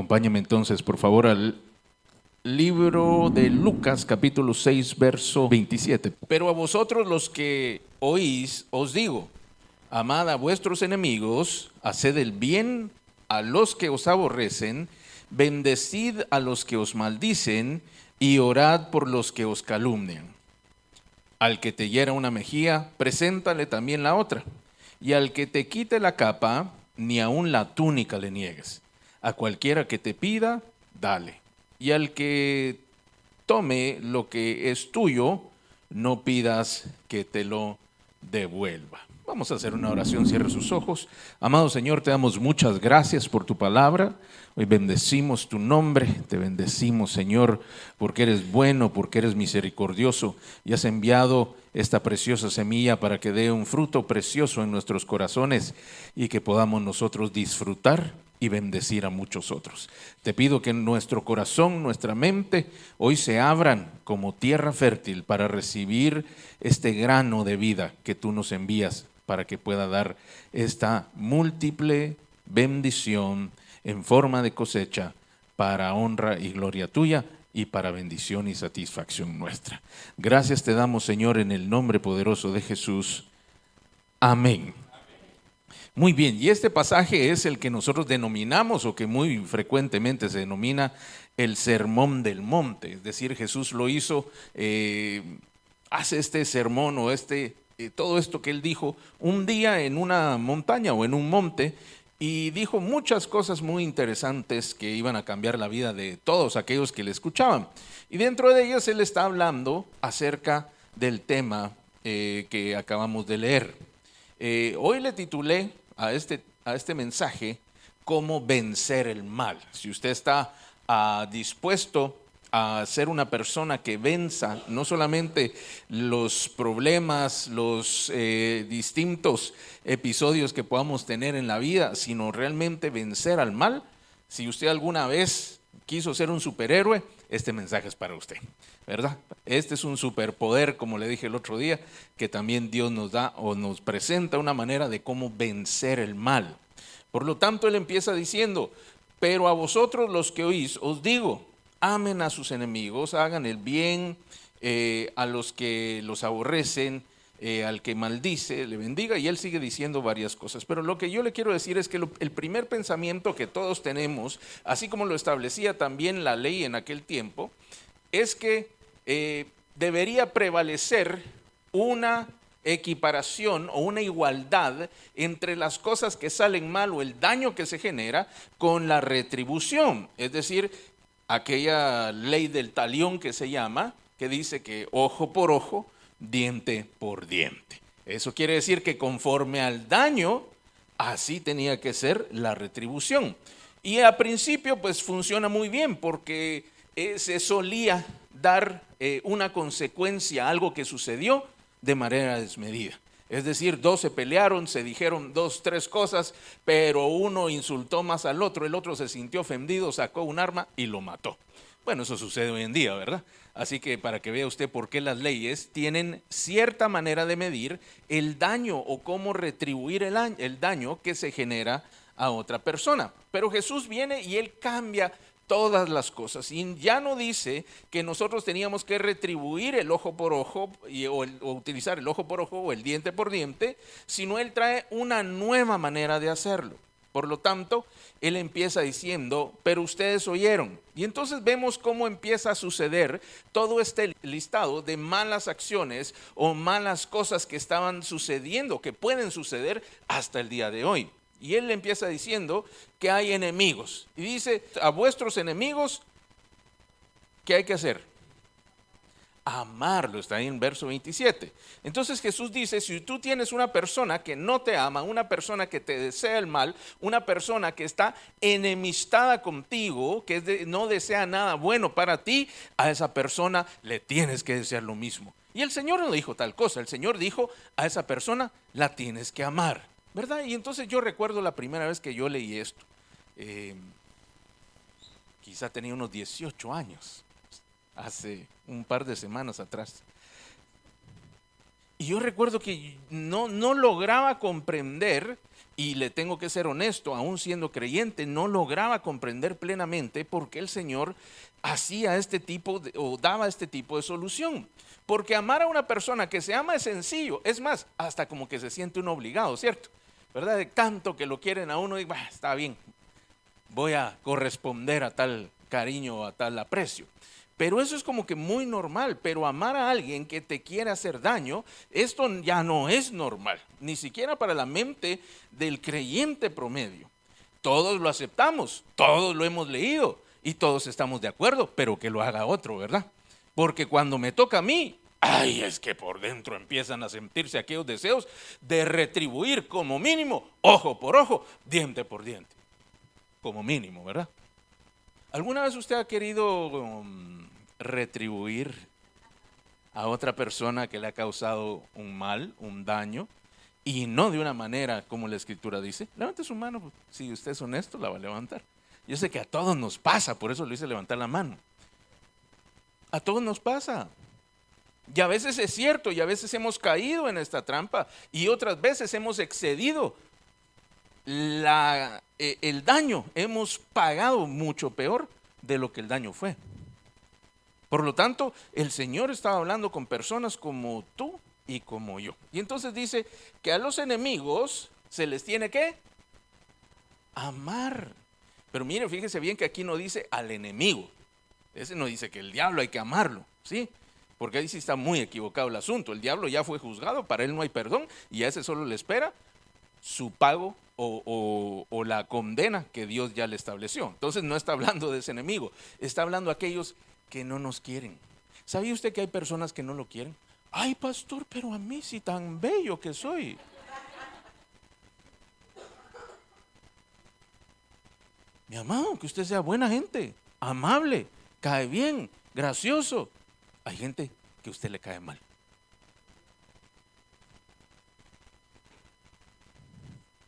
Acompáñame entonces, por favor, al libro de Lucas, capítulo 6, verso 27. Pero a vosotros los que oís, os digo, amad a vuestros enemigos, haced el bien a los que os aborrecen, bendecid a los que os maldicen y orad por los que os calumnian. Al que te hiera una mejilla, preséntale también la otra. Y al que te quite la capa, ni aun la túnica le niegues. A cualquiera que te pida, dale. Y al que tome lo que es tuyo, no pidas que te lo devuelva. Vamos a hacer una oración, cierre sus ojos. Amado Señor, te damos muchas gracias por tu palabra. Hoy bendecimos tu nombre, te bendecimos, Señor, porque eres bueno, porque eres misericordioso y has enviado esta preciosa semilla para que dé un fruto precioso en nuestros corazones y que podamos nosotros disfrutar y bendecir a muchos otros. Te pido que nuestro corazón, nuestra mente, hoy se abran como tierra fértil para recibir este grano de vida que tú nos envías para que pueda dar esta múltiple bendición en forma de cosecha para honra y gloria tuya y para bendición y satisfacción nuestra. Gracias te damos, Señor, en el nombre poderoso de Jesús. Amén. Muy bien, y este pasaje es el que nosotros denominamos, o que muy frecuentemente se denomina el Sermón del Monte. Es decir, Jesús lo hizo, hace este sermón o todo esto que él dijo un día en una montaña o en un monte, y dijo muchas cosas muy interesantes que iban a cambiar la vida de todos aquellos que le escuchaban. Y dentro de ellas él está hablando acerca del tema que acabamos de leer. Hoy le titulé a este mensaje cómo vencer el mal. Si usted está dispuesto a ser una persona que venza no solamente los problemas, los distintos episodios que podamos tener en la vida, sino realmente vencer al mal. Si usted alguna vez quiso ser un superhéroe, este mensaje es para usted, ¿verdad? Este es un superpoder, como le dije el otro día, que también Dios nos da o nos presenta una manera de cómo vencer el mal. Por lo tanto, él empieza diciendo, pero a vosotros los que oís, os digo, amen a sus enemigos, hagan el bien a los que los aborrecen, al que maldice, le bendiga, y él sigue diciendo varias cosas. Pero lo que yo le quiero decir es que el primer pensamiento que todos tenemos, así como lo establecía también la ley en aquel tiempo, es que debería prevalecer una equiparación o una igualdad entre las cosas que salen mal o el daño que se genera con la retribución. Es decir, aquella ley del talión que se llama, que dice que ojo por ojo, diente por diente. Eso quiere decir que conforme al daño, así tenía que ser la retribución. Y a principio pues funciona muy bien porque se solía dar una consecuencia a algo que sucedió de manera desmedida. Es decir, dos se pelearon, se dijeron dos, tres cosas, pero uno insultó más al otro, el otro se sintió ofendido, sacó un arma y lo mató. Bueno, eso sucede hoy en día, ¿verdad? Así que para que vea usted por qué las leyes tienen cierta manera de medir el daño o cómo retribuir el daño que se genera a otra persona. Pero Jesús viene y él cambia todas las cosas y ya no dice que nosotros teníamos que retribuir el ojo por ojo o utilizar el ojo por ojo o el diente por diente, sino él trae una nueva manera de hacerlo. Por lo tanto, él empieza diciendo, pero ustedes oyeron. Y entonces vemos cómo empieza a suceder todo este listado de malas acciones o malas cosas que estaban sucediendo, que pueden suceder hasta el día de hoy. Y él empieza diciendo que hay enemigos. Y dice, a vuestros enemigos, ¿qué hay que hacer? Amarlo, está ahí en verso 27. Entonces Jesús dice, si tú tienes una persona que no te ama, una persona que te desea el mal, una persona que está enemistada contigo, que no desea nada bueno para ti, a esa persona le tienes que desear lo mismo. Y el Señor no dijo tal cosa, el Señor dijo, a esa persona la tienes que amar, ¿verdad? Y entonces yo recuerdo la primera vez que yo leí esto, quizá tenía unos 18 años. Hace un par de semanas atrás. Y yo recuerdo que no lograba comprender y le tengo que ser honesto, aún siendo creyente, no lograba comprender plenamente por qué el Señor hacía este tipo o daba este tipo de solución. Porque amar a una persona que se ama es sencillo, es más, hasta como que se siente uno obligado, ¿cierto? ¿Verdad? De tanto que lo quieren a uno, y está bien, voy a corresponder a tal cariño, a tal aprecio. Pero eso es como que muy normal, pero amar a alguien que te quiere hacer daño, esto ya no es normal, ni siquiera para la mente del creyente promedio. Todos lo aceptamos, todos lo hemos leído y todos estamos de acuerdo, pero que lo haga otro, ¿verdad? Porque cuando me toca a mí, ay, es que por dentro empiezan a sentirse aquellos deseos de retribuir como mínimo, ojo por ojo, diente por diente, como mínimo, ¿verdad? ¿Alguna vez usted ha querido retribuir a otra persona que le ha causado un mal, un daño, y no de una manera como la Escritura dice? Levante su mano, si usted es honesto la va a levantar. Yo sé que a todos nos pasa, por eso lo hice levantar la mano. A todos nos pasa. Y a veces es cierto, y a veces hemos caído en esta trampa, y otras veces hemos excedido el daño, hemos pagado mucho peor de lo que el daño fue. Por lo tanto, el Señor estaba hablando con personas como tú y como yo. Y entonces dice que a los enemigos se les tiene que amar. Pero mire, fíjese bien que aquí no dice al enemigo. Ese no dice que el diablo hay que amarlo, ¿sí? Porque ahí sí está muy equivocado el asunto. El diablo ya fue juzgado, para él no hay perdón, y a ese solo le espera su pago o la condena que Dios ya le estableció. Entonces no está hablando de ese enemigo, está hablando de aquellos que no nos quieren. ¿Sabía usted que hay personas que no lo quieren? Ay, pastor, pero a mí sí tan bello que soy. Mi amado, que usted sea buena gente, amable, cae bien, gracioso. Hay gente que a usted le cae mal.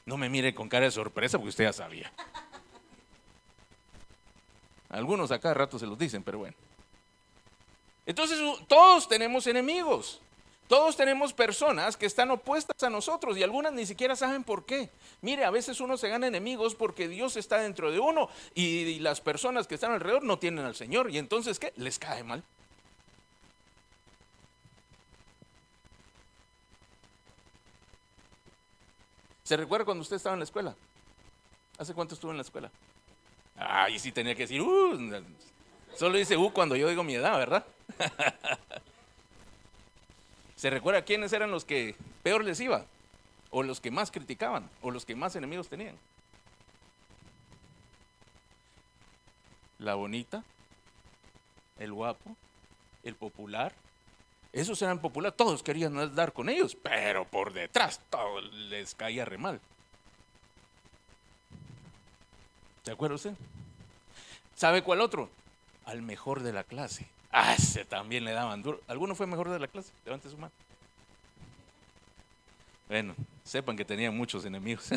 No me mire con cara de sorpresa porque usted ya sabía. Algunos a cada rato se los dicen, pero bueno. Entonces todos tenemos enemigos. Todos tenemos personas que están opuestas a nosotros y algunas ni siquiera saben por qué. Mire, a veces uno se gana enemigos porque Dios está dentro de uno y las personas que están alrededor no tienen al Señor. Y entonces, ¿qué? Les cae mal. ¿Se recuerda cuando usted estaba en la escuela? ¿Hace cuánto estuvo en la escuela? Ay, sí tenía que decir, solo dice cuando yo digo mi edad, ¿verdad? ¿Se recuerda quiénes eran los que peor les iba? ¿O los que más criticaban? ¿O los que más enemigos tenían? La bonita, el guapo, el popular. Esos eran populares, todos querían dar con ellos, pero por detrás todo les caía re mal. ¿Se acuerda usted? ¿Sabe cuál otro? Al mejor de la clase. Ese también le daban duro. ¿Alguno fue mejor de la clase? Levante su mano. Bueno, sepan que tenían muchos enemigos.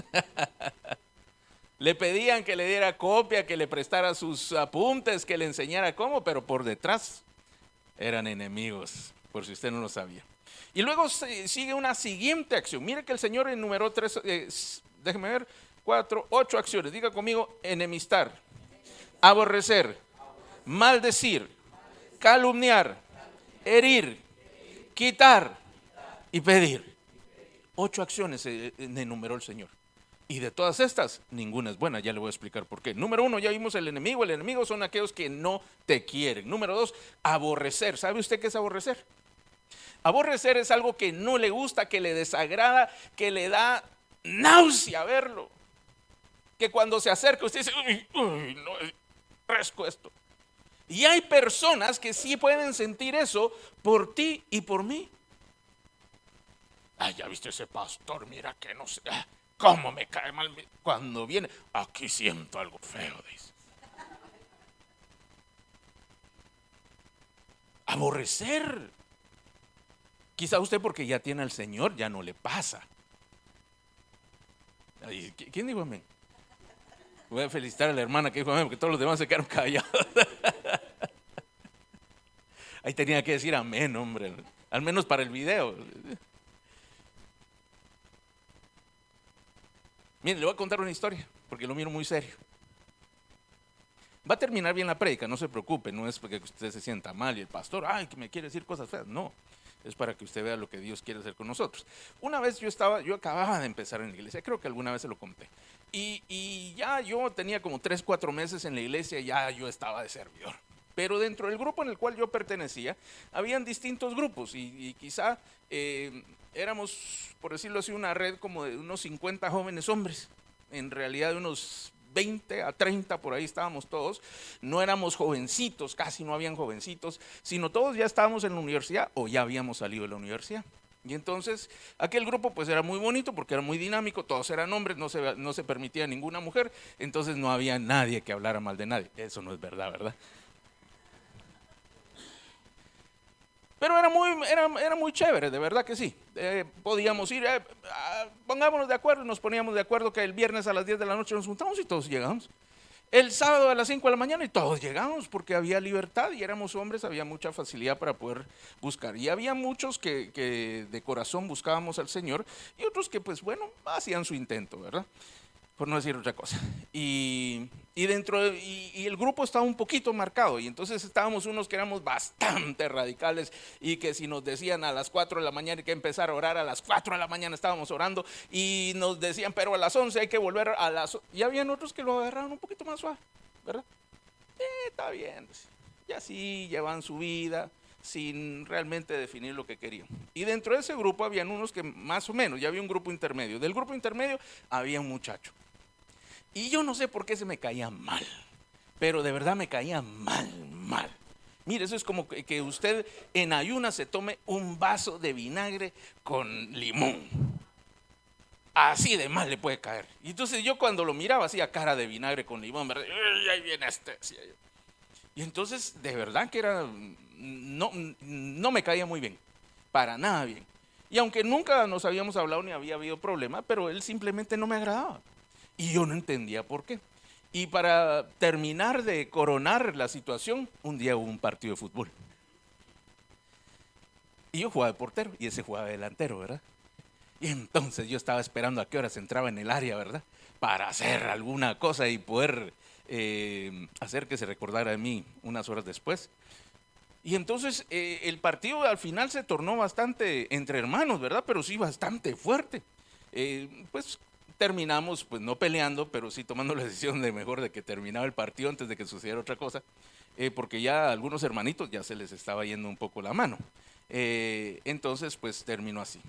Le pedían que le diera copia, que le prestara sus apuntes, que le enseñara cómo, pero por detrás eran enemigos, por si usted no lo sabía. Y luego sigue una siguiente acción. Mire que el Señor enumeró déjeme ver, 8 acciones. Diga conmigo: enemistar, aborrecer, maldecir, calumniar, herir, quitar y pedir. 8 acciones enumeró el Señor. Y de todas estas, ninguna es buena. Ya le voy a explicar por qué. Número 1, ya vimos el enemigo. El enemigo son aquellos que no te quieren. Número 2, aborrecer. ¿Sabe usted qué es aborrecer? Aborrecer es algo que no le gusta, que le desagrada, que le da náusea verlo. Que cuando se acerca usted dice, uy, no, fresco esto. Y hay personas que sí pueden sentir eso por ti y por mí. Ay, ya viste ese pastor, mira que no sé, cómo me cae mal cuando viene. Aquí siento algo feo, dice. Aborrecer. Quizá usted porque ya tiene al Señor ya no le pasa. Ay, ¿quién dijo amén? Voy a felicitar a la hermana que dijo amén, porque todos los demás se quedaron callados. Ahí tenía que decir amén, hombre, al menos para el video. Mire, le voy a contar una historia, porque lo miro muy serio. Va a terminar bien la prédica, no se preocupe, no es porque usted se sienta mal y el pastor, ay, que me quiere decir cosas feas, no. Es para que usted vea lo que Dios quiere hacer con nosotros. Una vez yo acababa de empezar en la iglesia, creo que alguna vez se lo conté. Y ya yo tenía como 3, 4 meses en la iglesia, ya yo estaba de servidor. Pero dentro del grupo en el cual yo pertenecía, habían distintos grupos y quizá éramos, por decirlo así, una red como de unos 50 jóvenes hombres. En realidad de unos 20 a 30, por ahí estábamos todos. No éramos jovencitos, casi no habían jovencitos, sino todos ya estábamos en la universidad o ya habíamos salido de la universidad. Y entonces aquel grupo pues era muy bonito porque era muy dinámico, todos eran hombres, no se permitía ninguna mujer, entonces no había nadie que hablara mal de nadie. Eso no es verdad, ¿verdad? Pero era muy chévere, de verdad que sí. Podíamos ir, pongámonos de acuerdo, nos poníamos de acuerdo que el viernes a las 10 de la noche nos juntamos y todos llegamos. El sábado a las 5 de la mañana y todos llegamos porque había libertad y éramos hombres, había mucha facilidad para poder buscar. Y había muchos que de corazón buscábamos al Señor y otros que pues bueno, hacían su intento, ¿verdad? Por no decir otra cosa. Y el grupo estaba un poquito marcado y entonces estábamos unos que éramos bastante radicales y que si nos decían a las 4 de la mañana hay que empezar a orar, a las 4 de la mañana estábamos orando y nos decían pero a las 11 hay que volver a las... Y habían otros que lo agarraron un poquito más suave, ¿verdad? Está bien. Y así llevan su vida sin realmente definir lo que querían. Y dentro de ese grupo habían unos que más o menos, ya había un grupo intermedio. Del grupo intermedio había un muchacho. Y yo no sé por qué se me caía mal, pero de verdad me caía mal, mal. Mire, eso es como que usted en ayunas se tome un vaso de vinagre con limón. Así de mal le puede caer. Y entonces yo cuando lo miraba hacía cara de vinagre con limón, ¿verdad? Ahí viene este, decía yo. Y entonces de verdad que no me caía muy bien, para nada bien. Y aunque nunca nos habíamos hablado ni había habido problema, pero él simplemente no me agradaba. Y yo no entendía por qué. Y para terminar de coronar la situación, un día hubo un partido de fútbol. Y yo jugaba de portero y ese jugaba de delantero, ¿verdad? Y entonces yo estaba esperando a qué hora se entraba en el área, ¿verdad? Para hacer alguna cosa y poder hacer que se recordara de mí unas horas después. Y entonces el partido al final se tornó bastante entre hermanos, ¿verdad? Pero sí bastante fuerte. Pues terminamos, pues no peleando, pero sí tomando la decisión de mejor de que terminaba el partido antes de que sucediera otra cosa, porque ya a algunos hermanitos ya se les estaba yendo un poco la mano. Entonces, pues terminó así.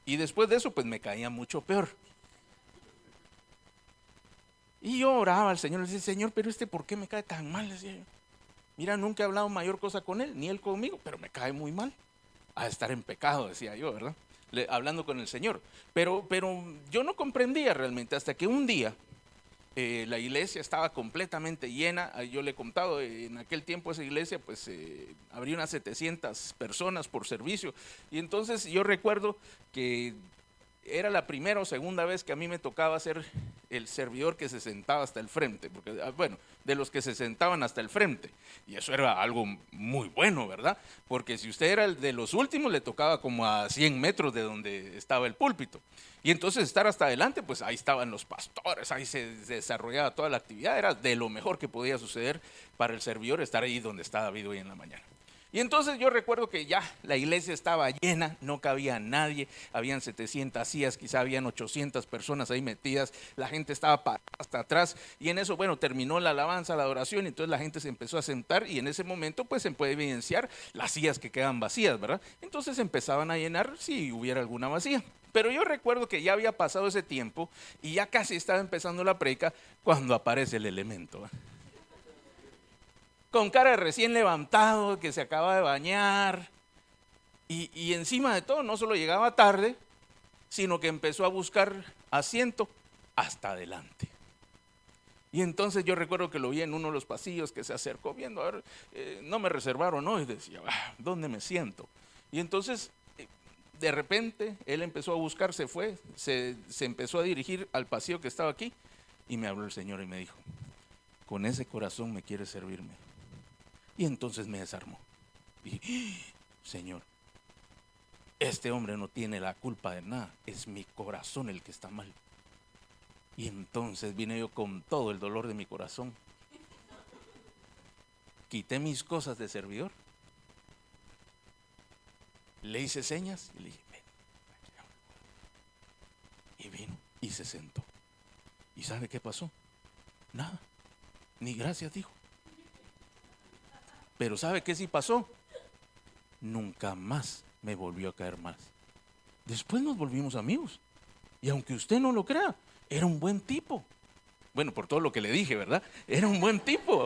Y después de eso, pues me caía mucho peor. Y yo oraba al Señor, le decía, Señor, pero ¿por qué me cae tan mal? Decía yo. Mira, nunca he hablado mayor cosa con él, ni él conmigo, pero me cae muy mal. A estar en pecado, decía yo, ¿verdad? Hablando con el Señor. Pero yo no comprendía realmente hasta que un día la iglesia estaba completamente llena. Yo le he contado, en aquel tiempo esa iglesia pues habría unas 700 personas por servicio. Y entonces yo recuerdo que era la primera o segunda vez que a mí me tocaba ser el servidor que se sentaba hasta el frente, porque bueno, de los que se sentaban hasta el frente, y eso era algo muy bueno, ¿verdad? Porque si usted era el de los últimos, le tocaba como a 100 metros de donde estaba el púlpito, y entonces estar hasta adelante, pues ahí estaban los pastores, ahí se desarrollaba toda la actividad, era de lo mejor que podía suceder para el servidor estar ahí donde está David hoy en la mañana. Y entonces yo recuerdo que ya la iglesia estaba llena, no cabía nadie, habían 700 sillas, quizá habían 800 personas ahí metidas, la gente estaba parada hasta atrás y en eso, bueno, terminó la alabanza, la adoración, y entonces la gente se empezó a sentar y en ese momento pues se puede evidenciar las sillas que quedan vacías, ¿verdad? Entonces empezaban a llenar si hubiera alguna vacía. Pero yo recuerdo que ya había pasado ese tiempo y ya casi estaba empezando la predica cuando aparece el elemento, ¿eh? Con cara de recién levantado, que se acaba de bañar, y encima de todo no solo llegaba tarde, sino que empezó a buscar asiento hasta adelante. Y entonces yo recuerdo que lo vi en uno de los pasillos que se acercó viendo, a ver, no me reservaron hoy, decía, ¿dónde me siento? Y entonces de repente él empezó a buscar, se fue, se empezó a dirigir al pasillo que estaba aquí y me habló el Señor y me dijo, con ese corazón me quieres servirme. Y entonces me desarmó. Y, Señor, este hombre no tiene la culpa de nada, es mi corazón el que está mal. Y entonces vine yo con todo el dolor de mi corazón. Quité mis cosas de servidor. Le hice señas y le dije, ven. Y vino y se sentó. ¿Y sabe qué pasó? Nada. Ni gracias dijo. Pero ¿sabe qué sí pasó? Nunca más me volvió a caer mal. Después nos volvimos amigos. Y aunque usted no lo crea, era un buen tipo. Bueno, por todo lo que le dije, ¿verdad? Era un buen tipo.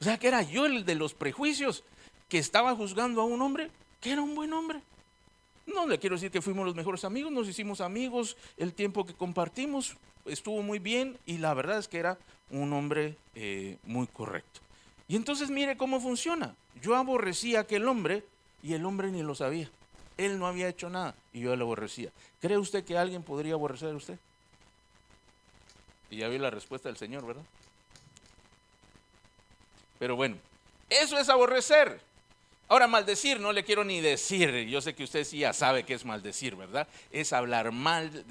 O sea, que era yo el de los prejuicios que estaba juzgando a un hombre que era un buen hombre. No le quiero decir que fuimos los mejores amigos, nos hicimos amigos, el tiempo que compartimos estuvo muy bien y la verdad es que era un hombre muy correcto. Y entonces mire cómo funciona. Yo aborrecía a aquel hombre y el hombre ni lo sabía. Él no había hecho nada y yo lo aborrecía. ¿Cree usted que alguien podría aborrecer a usted? Y ya vi la respuesta del Señor, ¿verdad? Pero bueno, eso es aborrecer. Ahora, maldecir, no le quiero ni decir. Yo sé que usted sí ya sabe qué es maldecir, ¿verdad? Es hablar mal,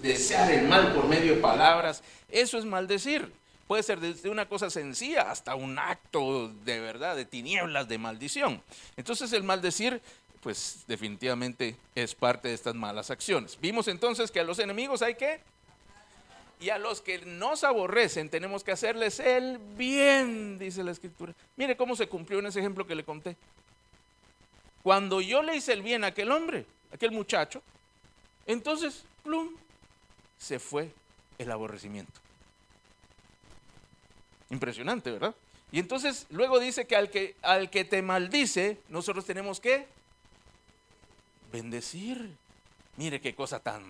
desear el mal por medio de palabras. Eso es maldecir. Puede ser desde una cosa sencilla hasta un acto de verdad, de tinieblas, de maldición. Entonces el maldecir, pues definitivamente es parte de estas malas acciones. Vimos entonces que a los enemigos hay que... Y a los que nos aborrecen tenemos que hacerles el bien, dice la Escritura. Mire cómo se cumplió en ese ejemplo que le conté. Cuando yo le hice el bien a aquel hombre, a aquel muchacho, entonces, plum, se fue el aborrecimiento. Impresionante, ¿verdad? Y entonces luego dice que al que te maldice, nosotros tenemos que bendecir. Mire qué cosa tan...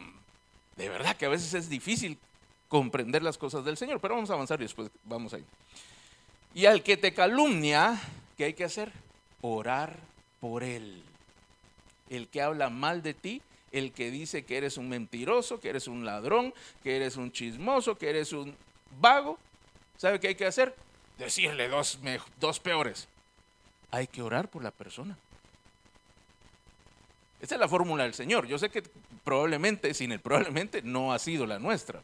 De verdad que a veces es difícil comprender las cosas del Señor, pero vamos a avanzar y después vamos ahí. Y al que te calumnia, ¿qué hay que hacer? Orar por él. El que habla mal de ti, el que dice que eres un mentiroso, que eres un ladrón, que eres un chismoso, que eres un vago, ¿sabe qué hay que hacer? Decirle dos peores. Hay que orar por la persona. Esta es la fórmula del Señor. Yo sé que probablemente, sin el probablemente, no ha sido la nuestra.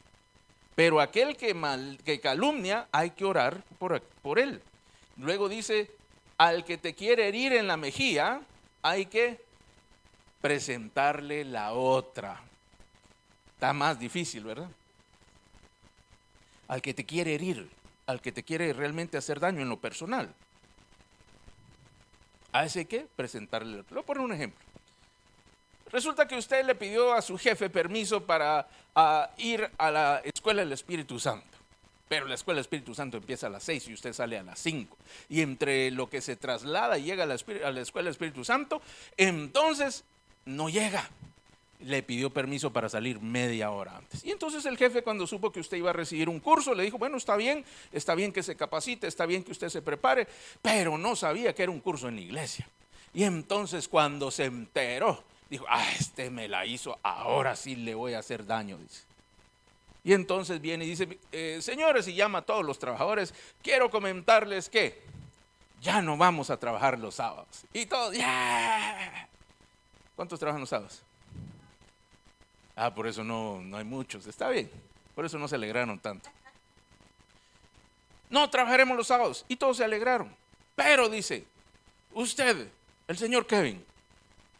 Pero aquel que calumnia, hay que orar por él. Luego dice, al que te quiere herir en la mejilla, hay que presentarle la otra. Está más difícil, ¿verdad? Al que te quiere herir, al que te quiere realmente hacer daño en lo personal. A ese hay que presentarle la otra. Le voy a poner un ejemplo. Resulta que usted le pidió a su jefe permiso para ir a la escuela del Espíritu Santo. Pero la escuela del Espíritu Santo empieza a las 6 y usted sale a las 5. Y entre lo que se traslada y llega a la escuela del Espíritu Santo, entonces no llega. Le pidió permiso para salir media hora antes. Y entonces el jefe, cuando supo que usted iba a recibir un curso, le dijo, bueno, está bien que se capacite, está bien que usted se prepare, pero no sabía que era un curso en la iglesia. Y entonces cuando se enteró, dijo, este me la hizo, ahora sí le voy a hacer daño, dice. Y entonces viene y dice, señores, y llama a todos los trabajadores, quiero comentarles que ya no vamos a trabajar los sábados. Y todos, ¡ya! ¿Cuántos trabajan los sábados? Por eso no hay muchos, está bien, por eso no se alegraron tanto. No trabajaremos los sábados, y todos se alegraron. Pero dice, usted, el señor Kevin,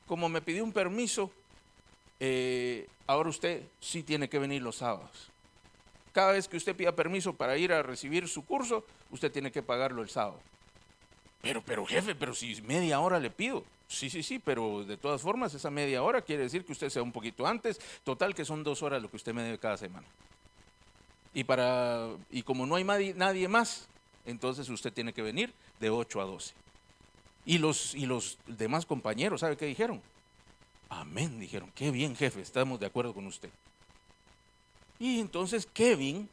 como me pidió un permiso, ahora usted sí tiene que venir los sábados. Cada vez que usted pida permiso para ir a recibir su curso, usted tiene que pagarlo el sábado. Pero jefe, pero si media hora le pido. Sí, pero de todas formas esa media hora quiere decir que usted sea un poquito antes. Total que son 2 horas lo que usted me debe cada semana. Y como no hay nadie más, entonces usted tiene que venir de 8 a 12. Y los demás compañeros, ¿sabe qué dijeron? Amén, dijeron, qué bien jefe, estamos de acuerdo con usted. Y entonces Kevin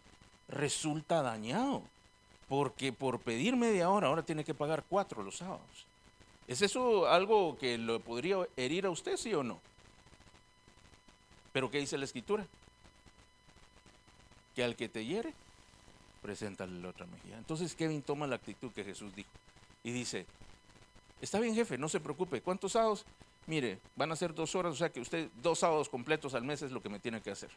resulta dañado, porque por pedir media hora ahora tiene que pagar 4 los sábados. ¿Es eso algo que lo podría herir a usted, sí o no? ¿Pero qué dice la Escritura? Que al que te hiere, preséntale la otra mejilla. Entonces Kevin toma la actitud que Jesús dijo y dice, está bien jefe, no se preocupe, ¿cuántos sábados? Mire, van a ser 2 horas, o sea que usted 2 sábados completos al mes es lo que me tiene que hacer.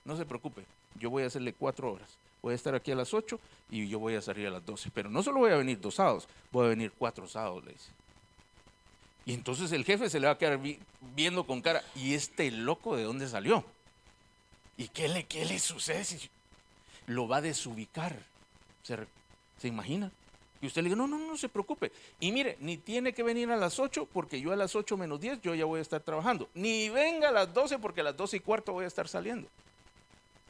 no se preocupe, yo voy a hacerle 4 horas. Voy a estar aquí a las 8 y yo voy a salir a las 12. Pero no solo voy a venir 2 sábados, voy a venir 4 sábados, le dice. Y entonces el jefe se le va a quedar viendo con cara, ¿y este loco de dónde salió? ¿Y qué le sucede? Lo va a desubicar. ¿Se imagina? Y usted le dice, no se preocupe. Y mire, ni tiene que venir a las 8 porque yo a las 8 menos 10 yo ya voy a estar trabajando. Ni venga a las 12 porque a las 12 y cuarto voy a estar saliendo.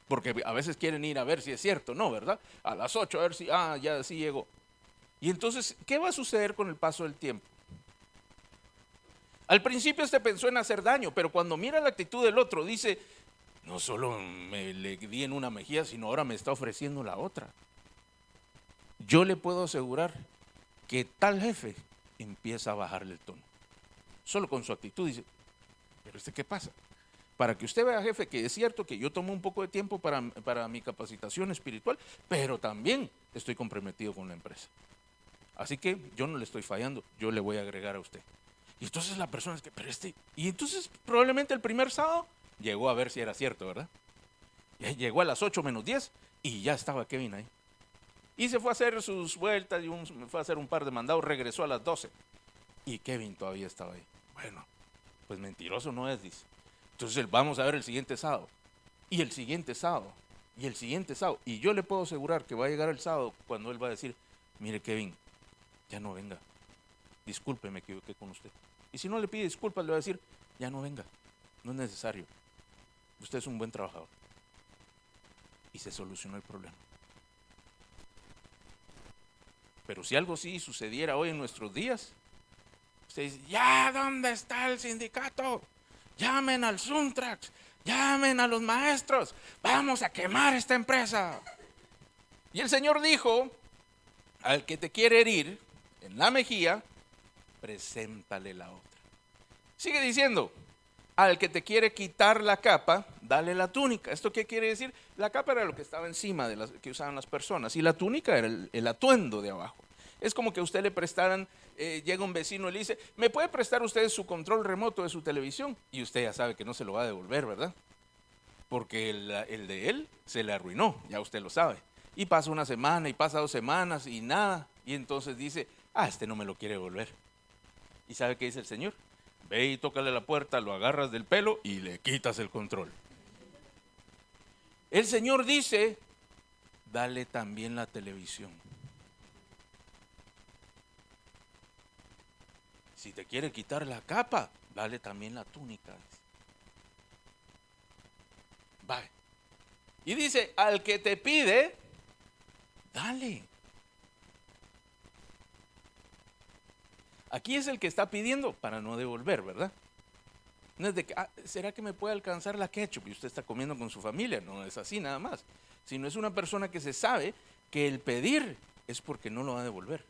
Porque a veces quieren ir a ver si es cierto, ¿no? ¿Verdad? A las 8 a ver si, ya sí llegó. Y entonces, ¿qué va a suceder con el paso del tiempo? Al principio pensó en hacer daño, pero cuando mira la actitud del otro, dice, no solo le di en una mejilla, sino ahora me está ofreciendo la otra. Yo le puedo asegurar que tal jefe empieza a bajarle el tono. Solo con su actitud dice, ¿pero qué pasa? Para que usted vea, jefe, que es cierto que yo tomo un poco de tiempo para mi capacitación espiritual, pero también estoy comprometido con la empresa. Así que yo no le estoy fallando, yo le voy a agregar a usted. Y entonces la persona es que, y entonces probablemente el primer sábado llegó a ver si era cierto, ¿verdad? Llegó a las 8 menos 10 y ya estaba Kevin ahí. Y se fue a hacer sus vueltas y fue a hacer un par de mandados, regresó a las 12. Y Kevin todavía estaba ahí. Bueno, pues mentiroso no es, dice. Entonces vamos a ver el siguiente sábado. Y el siguiente sábado. Y el siguiente sábado. Y yo le puedo asegurar que va a llegar el sábado cuando él va a decir, mire Kevin, ya no venga. Disculpe, me equivoqué con usted. Y si no le pide disculpas, le va a decir, ya no venga. No es necesario. Usted es un buen trabajador. Y se solucionó el problema. Pero si algo sí sucediera hoy en nuestros días, usted dice, ya, ¿dónde está el sindicato? Llamen al Suntrax, llamen a los maestros, vamos a quemar esta empresa. Y el Señor dijo, al que te quiere herir en la mejilla, preséntale la otra. Sigue diciendo, al que te quiere quitar la capa, dale la túnica. ¿Esto qué quiere decir? La capa era lo que estaba encima de las que usaban las personas y la túnica era el atuendo de abajo. Es como que a usted le prestaran, llega un vecino y le dice, ¿me puede prestar usted su control remoto de su televisión? Y usted ya sabe que no se lo va a devolver, ¿verdad? Porque el de él se le arruinó, ya usted lo sabe. Y pasa una semana y pasa 2 semanas y nada. Y entonces dice, este no me lo quiere devolver. ¿Y sabe qué dice el Señor? Ve y tócale la puerta, lo agarras del pelo y le quitas el control. El Señor dice, dale también la televisión. Si te quiere quitar la capa, dale también la túnica. Va. Y dice, al que te pide, dale. Aquí es el que está pidiendo para no devolver, ¿verdad? No es de que, ¿será que me puede alcanzar la ketchup? Y usted está comiendo con su familia. No es así nada más. Sino es una persona que se sabe que el pedir es porque no lo va a devolver.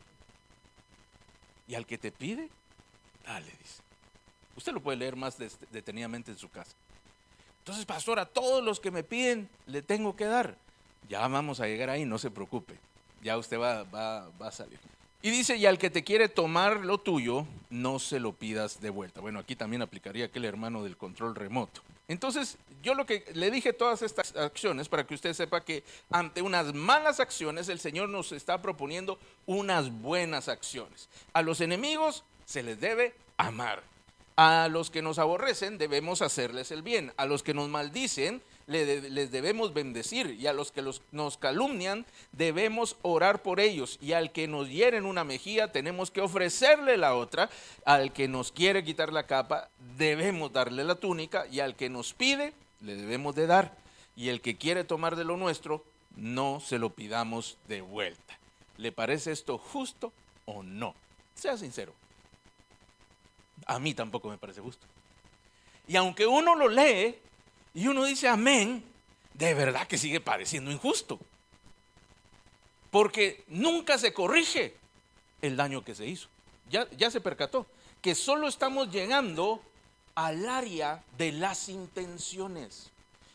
Y al que te pide, dale, dice. Usted lo puede leer más detenidamente en su casa. Entonces, pastor, a todos los que me piden, le tengo que dar. Ya vamos a llegar ahí, no se preocupe. Ya usted va a salir. Y dice, y al que te quiere tomar lo tuyo, no se lo pidas de vuelta. Bueno, aquí también aplicaría aquel hermano del control remoto. Entonces, yo lo que le dije todas estas acciones para que usted sepa que ante unas malas acciones, el Señor nos está proponiendo unas buenas acciones. A los enemigos se les debe amar. A los que nos aborrecen debemos hacerles el bien. A los que nos maldicen les debemos bendecir. Y a los que nos calumnian debemos orar por ellos. Y al que nos hieren una mejilla tenemos que ofrecerle la otra. Al que nos quiere quitar la capa debemos darle la túnica. Y al que nos pide le debemos de dar. Y el que quiere tomar de lo nuestro no se lo pidamos de vuelta. ¿Le parece esto justo o no? Sea sincero. A mí tampoco me parece justo. Y aunque uno lo lee y uno dice amén, de verdad que sigue pareciendo injusto. Porque nunca se corrige el daño que se hizo. Ya se percató que solo estamos llegando al área de las intenciones.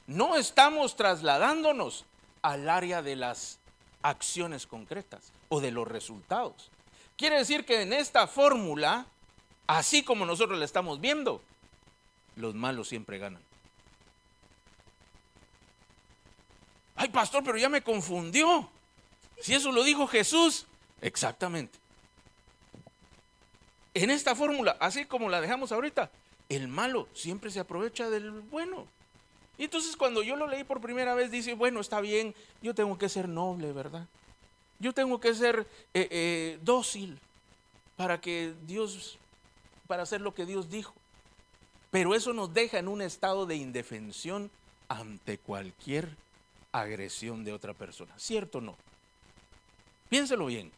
No estamos trasladándonos al área de las acciones concretas o de los resultados. Quiere decir que en esta fórmula, así como nosotros la estamos viendo, los malos siempre ganan. Ay, pastor, pero ya me confundió. Si eso lo dijo Jesús. Exactamente. En esta fórmula, así como la dejamos ahorita, el malo siempre se aprovecha del bueno. Y entonces cuando yo lo leí por primera vez, dice, bueno, está bien, yo tengo que ser noble, ¿verdad? Yo tengo que ser dócil para hacer lo que Dios dijo. Pero eso nos deja en un estado de indefensión ante cualquier agresión de otra persona. ¿Cierto o no? Piénselo bien.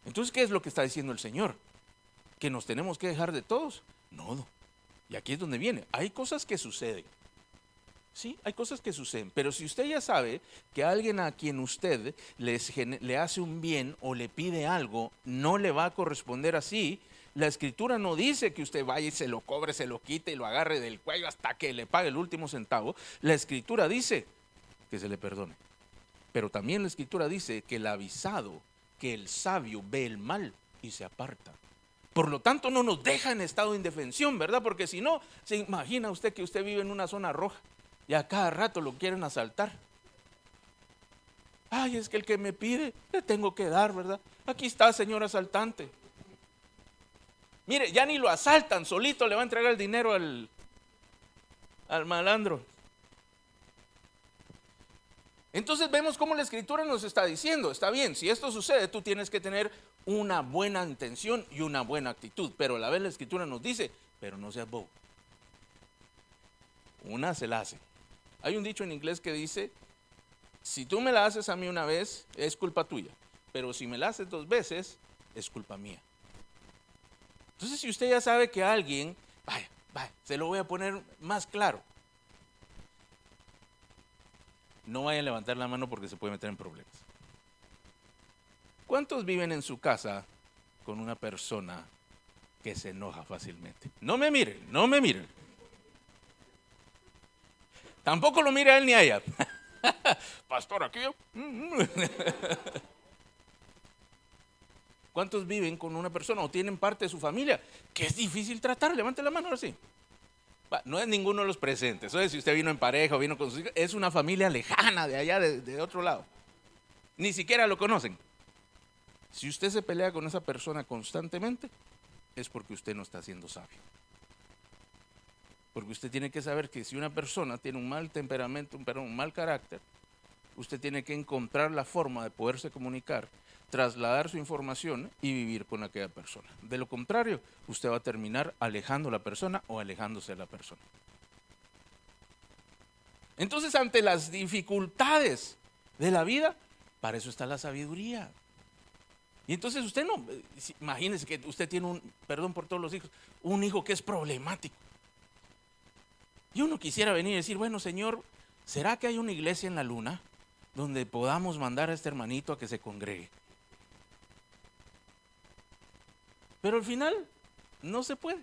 Entonces, ¿qué es lo que está diciendo el Señor? ¿Que nos tenemos que dejar de todos? No. Y aquí es donde viene. Hay cosas que suceden. Sí, hay cosas que suceden. Pero si usted ya sabe que alguien a quien usted le hace un bien o le pide algo, no le va a corresponder así. La Escritura no dice que usted vaya y se lo cobre, se lo quite y lo agarre del cuello hasta que le pague el último centavo. La Escritura dice que se le perdone. Pero también la Escritura dice que el avisado, que el sabio ve el mal y se aparta. Por lo tanto, no nos deja en estado de indefensión, ¿verdad? Porque si no, se imagina usted que usted vive en una zona roja y a cada rato lo quieren asaltar. Ay, es que el que me pide, le tengo que dar, ¿verdad? Aquí está, señor asaltante. Mire, ya ni lo asaltan, solito le va a entregar el dinero al malandro. Entonces vemos cómo la Escritura nos está diciendo, está bien, si esto sucede, tú tienes que tener una buena intención y una buena actitud, pero a la vez la Escritura nos dice, pero no seas bobo. Una se la hace. Hay un dicho en inglés que dice, si tú me la haces a mí una vez, es culpa tuya, pero si me la haces 2 veces, es culpa mía. Entonces, si usted ya sabe que alguien, vaya, se lo voy a poner más claro. No vaya a levantar la mano porque se puede meter en problemas. ¿Cuántos viven en su casa con una persona que se enoja fácilmente? No me miren, no me miren. Tampoco lo mire a él ni a ella. Pastor, aquí yo. ¿Cuántos viven con una persona o tienen parte de su familia que es difícil tratar? Levante la mano ahora sí. No es ninguno de los presentes. O sea, si usted vino en pareja o vino con sus hijos, es una familia lejana de allá, de otro lado. Ni siquiera lo conocen. Si usted se pelea con esa persona constantemente, es porque usted no está siendo sabio. Porque usted tiene que saber que si una persona tiene un mal temperamento, un mal carácter, usted tiene que encontrar la forma de poderse comunicar, trasladar su información y vivir con aquella persona. De lo contrario, usted va a terminar alejando a la persona o alejándose de la persona. Entonces, ante las dificultades de la vida, para eso está la sabiduría. Y entonces usted no, imagínese que usted tiene perdón por todos los hijos, un hijo que es problemático. Y uno quisiera venir y decir, bueno, Señor, ¿será que hay una iglesia en la luna donde podamos mandar a este hermanito a que se congregue? Pero al final no se puede,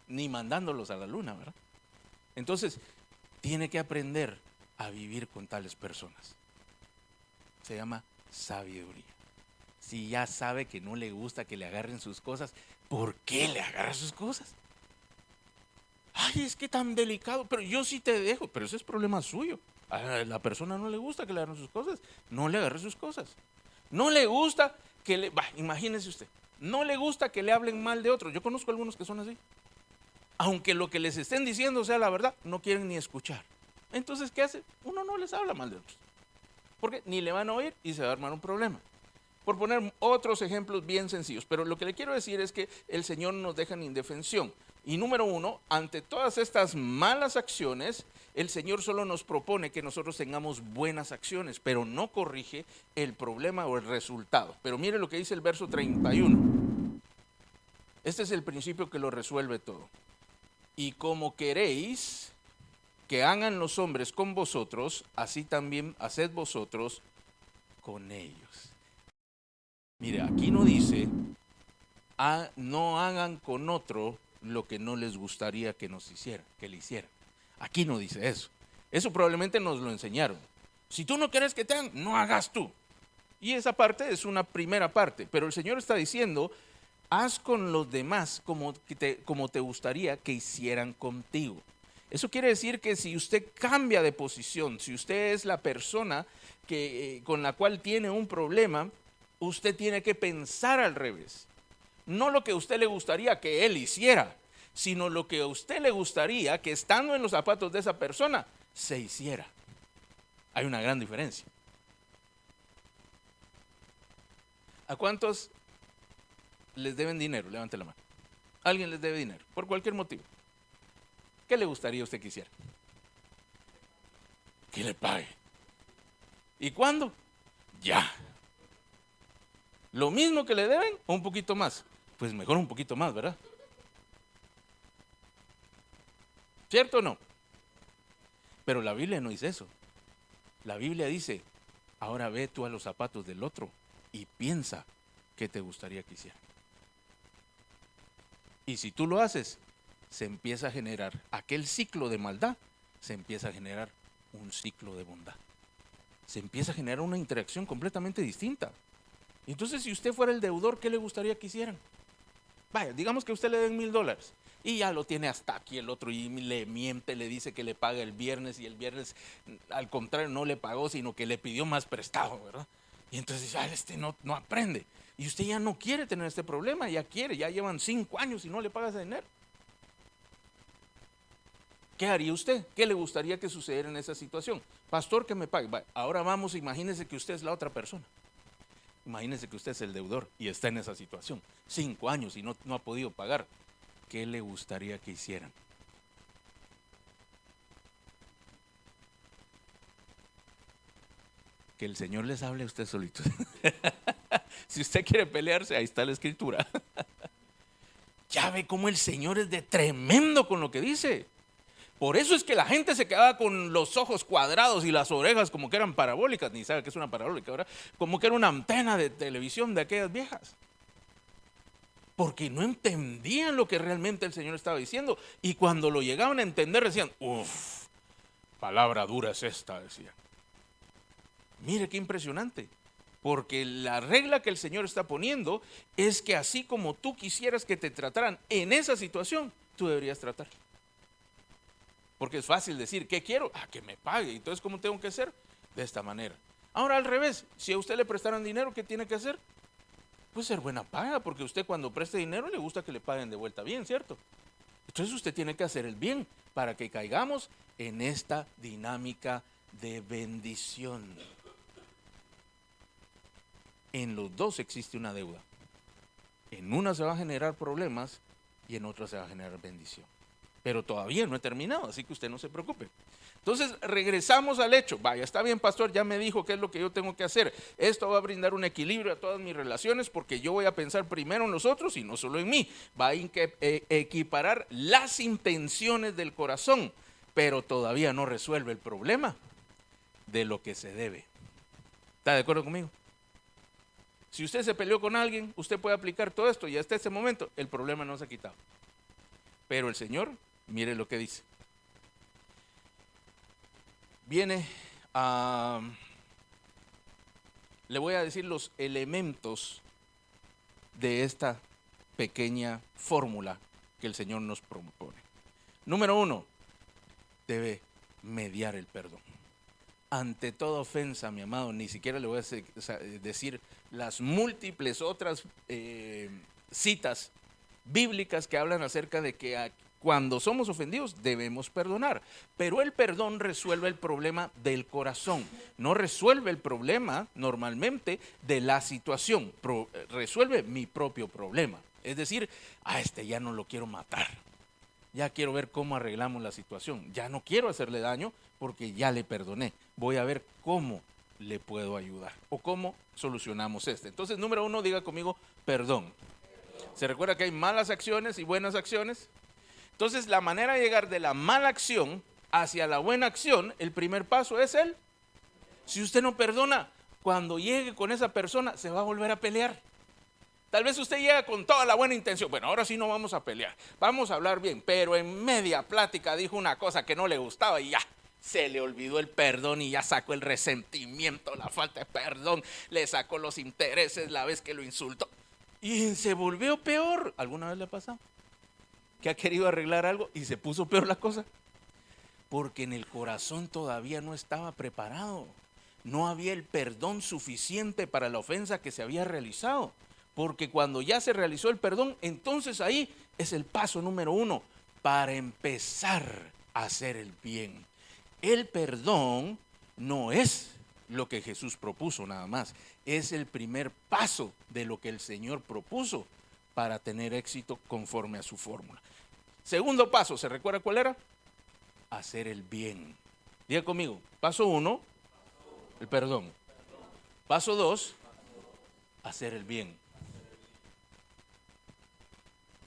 ni mandándolos a la luna, ¿verdad? Entonces, tiene que aprender a vivir con tales personas. Se llama sabiduría. Si ya sabe que no le gusta que le agarren sus cosas, ¿por qué le agarra sus cosas? Ay, es que tan delicado, pero yo sí te dejo, pero ese es problema suyo. A la persona no le gusta que le agarren sus cosas, no le agarre sus cosas. No le gusta que imagínese usted, no le gusta que le hablen mal de otros. Yo conozco algunos que son así. Aunque lo que les estén diciendo sea la verdad, no quieren ni escuchar. Entonces, ¿qué hace? Uno no les habla mal de otros. Porque ni le van a oír y se va a armar un problema. Por poner otros ejemplos bien sencillos. Pero lo que le quiero decir es que el Señor nos deja en indefensión. Y número 1, ante todas estas malas acciones, el Señor solo nos propone que nosotros tengamos buenas acciones, pero no corrige el problema o el resultado. Pero mire lo que dice el verso 31. Este es el principio que lo resuelve todo. Y como queréis que hagan los hombres con vosotros, así también haced vosotros con ellos. Mire, aquí no dice, no hagan con otro lo que no les gustaría que le hicieran. Aquí no dice eso. Eso probablemente nos lo enseñaron. Si tú no quieres que te hagan, no hagas tú. Y esa parte es una primera parte. Pero el Señor está diciendo, haz con los demás como te gustaría que hicieran contigo. Eso quiere decir que si usted cambia de posición, si usted es la persona con la cual tiene un problema, usted tiene que pensar al revés. No lo que a usted le gustaría que él hiciera, sino lo que a usted le gustaría que estando en los zapatos de esa persona se hiciera. Hay una gran diferencia. ¿A cuántos les deben dinero? Levante la mano. ¿Alguien les debe dinero? Por cualquier motivo. ¿Qué le gustaría a usted que hiciera? Que le pague. ¿Y cuándo? Ya. ¿Lo mismo que le deben o un poquito más? Pues mejor un poquito más, ¿verdad? ¿Cierto o no? Pero la Biblia no dice eso. La Biblia dice, ahora ve tú a los zapatos del otro y piensa qué te gustaría que hiciera. Y si tú lo haces, se empieza a generar aquel ciclo de maldad, se empieza a generar un ciclo de bondad. Se empieza a generar una interacción completamente distinta. Entonces, si usted fuera el deudor, ¿qué le gustaría que hicieran? Vaya, digamos que a usted le den $1,000 y ya lo tiene hasta aquí el otro y le miente, le dice que le paga el viernes y el viernes al contrario no le pagó, sino que le pidió más prestado, ¿verdad? Y entonces este no aprende. Y usted ya no quiere tener este problema, ya llevan 5 años y no le paga ese dinero. ¿Qué haría usted? ¿Qué le gustaría que sucediera en esa situación? Pastor, que me pague. Ahora vamos, imagínese que usted es la otra persona. Imagínese que usted es el deudor y está en esa situación. 5 años y no ha podido pagar. ¿Qué le gustaría que hicieran? Que el Señor les hable a usted solito. Si usted quiere pelearse, ahí está la escritura. Ya ve cómo el Señor es de tremendo con lo que dice. Por eso es que la gente se quedaba con los ojos cuadrados y las orejas como que eran parabólicas, ni sabe que es una parabólica, ¿verdad? Como que era una antena de televisión de aquellas viejas. Porque no entendían lo que realmente el Señor estaba diciendo. Y cuando lo llegaban a entender decían, uff, palabra dura es esta, decían. Mire qué impresionante. Porque la regla que el Señor está poniendo es que así como tú quisieras que te trataran en esa situación, tú deberías tratar. Porque es fácil decir, ¿qué quiero? Que me pague. Entonces, ¿cómo tengo que hacer? De esta manera. Ahora al revés, si a usted le prestaran dinero, ¿qué tiene que hacer? Pues ser buena paga, porque usted cuando preste dinero le gusta que le paguen de vuelta bien, ¿cierto? Entonces usted tiene que hacer el bien para que caigamos en esta dinámica de bendición. En los dos existe una deuda. En una se va a generar problemas y en otra se va a generar bendición. Pero todavía no he terminado, así que usted no se preocupe. Entonces regresamos al hecho. Vaya, está bien, pastor, ya me dijo qué es lo que yo tengo que hacer. Esto va a brindar un equilibrio a todas mis relaciones porque yo voy a pensar primero en los otros y no solo en mí. Va a equiparar las intenciones del corazón, pero todavía no resuelve el problema de lo que se debe. ¿Está de acuerdo conmigo? Si usted se peleó con alguien, usted puede aplicar todo esto y hasta ese momento el problema no se ha quitado. Pero el Señor, mire lo que dice. Le voy a decir los elementos de esta pequeña fórmula que el Señor nos propone. Número 1, debe mediar el perdón. Ante toda ofensa, mi amado, ni siquiera le voy a decir las múltiples otras citas bíblicas que hablan acerca de que cuando somos ofendidos debemos perdonar, pero el perdón resuelve el problema del corazón, no resuelve el problema normalmente de la situación, resuelve mi propio problema. Es decir, ya no lo quiero matar, ya quiero ver cómo arreglamos la situación, ya no quiero hacerle daño porque ya le perdoné, voy a ver cómo le puedo ayudar o cómo solucionamos esto. Entonces, número 1, diga conmigo, perdón. ¿Se recuerda que hay malas acciones y buenas acciones? Entonces, la manera de llegar de la mala acción hacia la buena acción, el primer paso es si usted no perdona, cuando llegue con esa persona se va a volver a pelear. Tal vez usted llega con toda la buena intención, bueno, ahora sí no vamos a pelear, vamos a hablar bien, pero en media plática dijo una cosa que no le gustaba y ya, se le olvidó el perdón y ya sacó el resentimiento, la falta de perdón, le sacó los intereses la vez que lo insultó y se volvió peor. ¿Alguna vez le ha pasado? Que ha querido arreglar algo y se puso peor la cosa, porque en el corazón todavía no estaba preparado, no había el perdón suficiente para la ofensa que se había realizado. Porque cuando ya se realizó el perdón, entonces ahí es el paso número 1 para empezar a hacer el bien. El perdón no es lo que Jesús propuso nada más, es el primer paso de lo que el Señor propuso para tener éxito conforme a su fórmula. Segundo paso, ¿se recuerda cuál era? Hacer el bien. Diga conmigo, paso 1, el perdón. Paso 2, hacer el bien.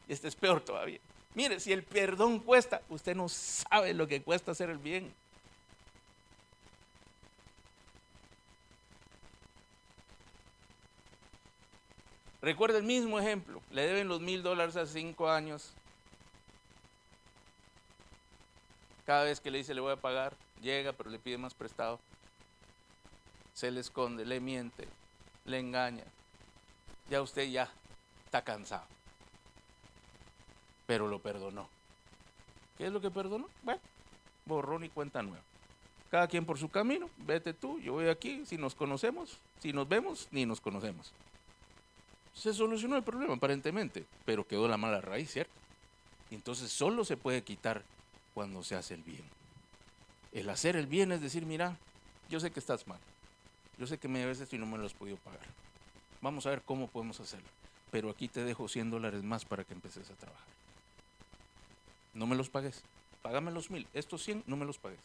Este es peor todavía. Mire, si el perdón cuesta, usted no sabe lo que cuesta hacer el bien. Recuerda el mismo ejemplo, le deben los $1,000 hace 5 años. Cada vez que le dice le voy a pagar, llega pero le pide más prestado. Se le esconde, le miente, le engaña. Ya usted ya está cansado. Pero lo perdonó. ¿Qué es lo que perdonó? Bueno, borrón y cuenta nueva. Cada quien por su camino, vete tú, yo voy aquí, si nos conocemos, si nos vemos, ni nos conocemos. Se solucionó el problema aparentemente, pero quedó la mala raíz, ¿cierto? Y entonces solo se puede quitar cuando se hace el bien. El hacer el bien es decir, mira, yo sé que estás mal, yo sé que me debes esto y no me lo has podido pagar. Vamos a ver cómo podemos hacerlo, pero aquí te dejo $100 más para que empeces a trabajar. No me los pagues, págame los 1,000, estos 100 no me los pagues.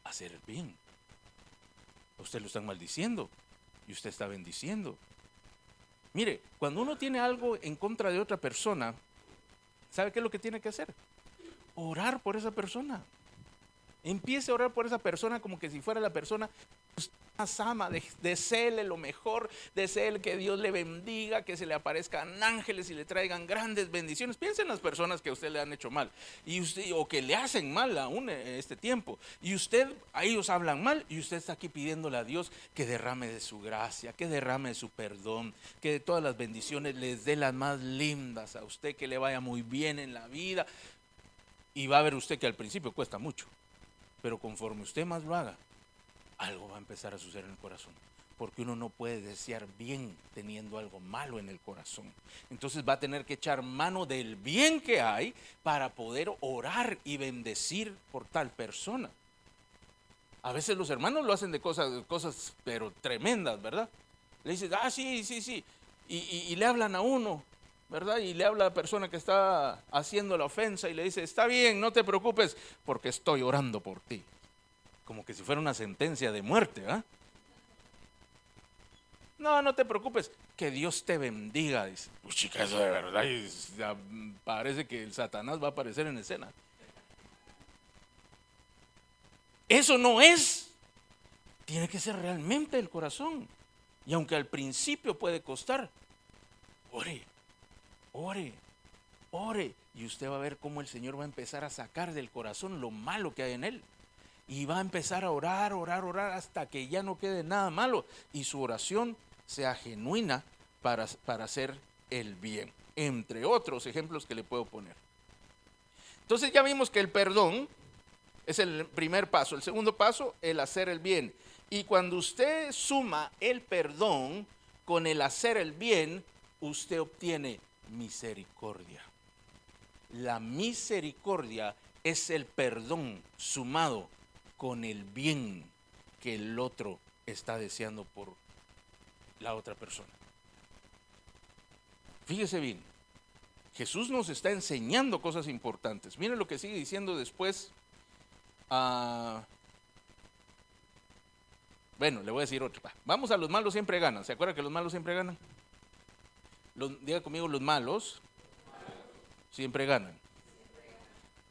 Hacer el bien. Usted lo están maldiciendo y usted está bendiciendo. Mire, cuando uno tiene algo en contra de otra persona, ¿sabe qué es lo que tiene que hacer? Orar por esa persona. Empiece a orar por esa persona como que si fuera la persona que usted más ama. Deséele lo mejor, deséele que Dios le bendiga, que se le aparezcan ángeles y le traigan grandes bendiciones. Piense en las personas que a usted le han hecho mal y usted, o que le hacen mal aún en este tiempo. Y usted, a ellos hablan mal y usted está aquí pidiéndole a Dios que derrame de su gracia, que derrame de su perdón, que de todas las bendiciones les dé las más lindas a usted, que le vaya muy bien en la vida. Y va a ver usted que al principio cuesta mucho, pero conforme usted más lo haga, algo va a empezar a suceder en el corazón, porque uno no puede desear bien teniendo algo malo en el corazón. Entonces va a tener que echar mano del bien que hay para poder orar y bendecir por tal persona. A veces los hermanos lo hacen de cosas pero tremendas, ¿verdad? Le dicen, sí, y le hablan a uno, ¿verdad? Y le habla a la persona que está haciendo la ofensa y le dice, está bien, no te preocupes, porque estoy orando por ti. Como que si fuera una sentencia de muerte, ¿ah? No te preocupes, que Dios te bendiga, dice. Pues chica, eso de verdad, ya parece que el Satanás va a aparecer en escena. Eso no es, tiene que ser realmente el corazón. Y aunque al principio puede costar, ore, y usted va a ver cómo el Señor va a empezar a sacar del corazón lo malo que hay en él. Y va a empezar a orar hasta que ya no quede nada malo y su oración sea genuina para hacer el bien, entre otros ejemplos que le puedo poner. Entonces ya vimos que el perdón es el primer paso. El segundo paso, el hacer el bien. Y cuando usted suma el perdón con el hacer el bien, usted obtiene misericordia. La misericordia es el perdón sumado con el bien que el otro está deseando por la otra persona. Fíjese bien, Jesús nos está enseñando cosas importantes. Miren lo que sigue diciendo después. Bueno, le voy a decir otra. Vamos a los malos siempre ganan. ¿Se acuerda que los malos siempre ganan? Diga conmigo, los malos siempre ganan.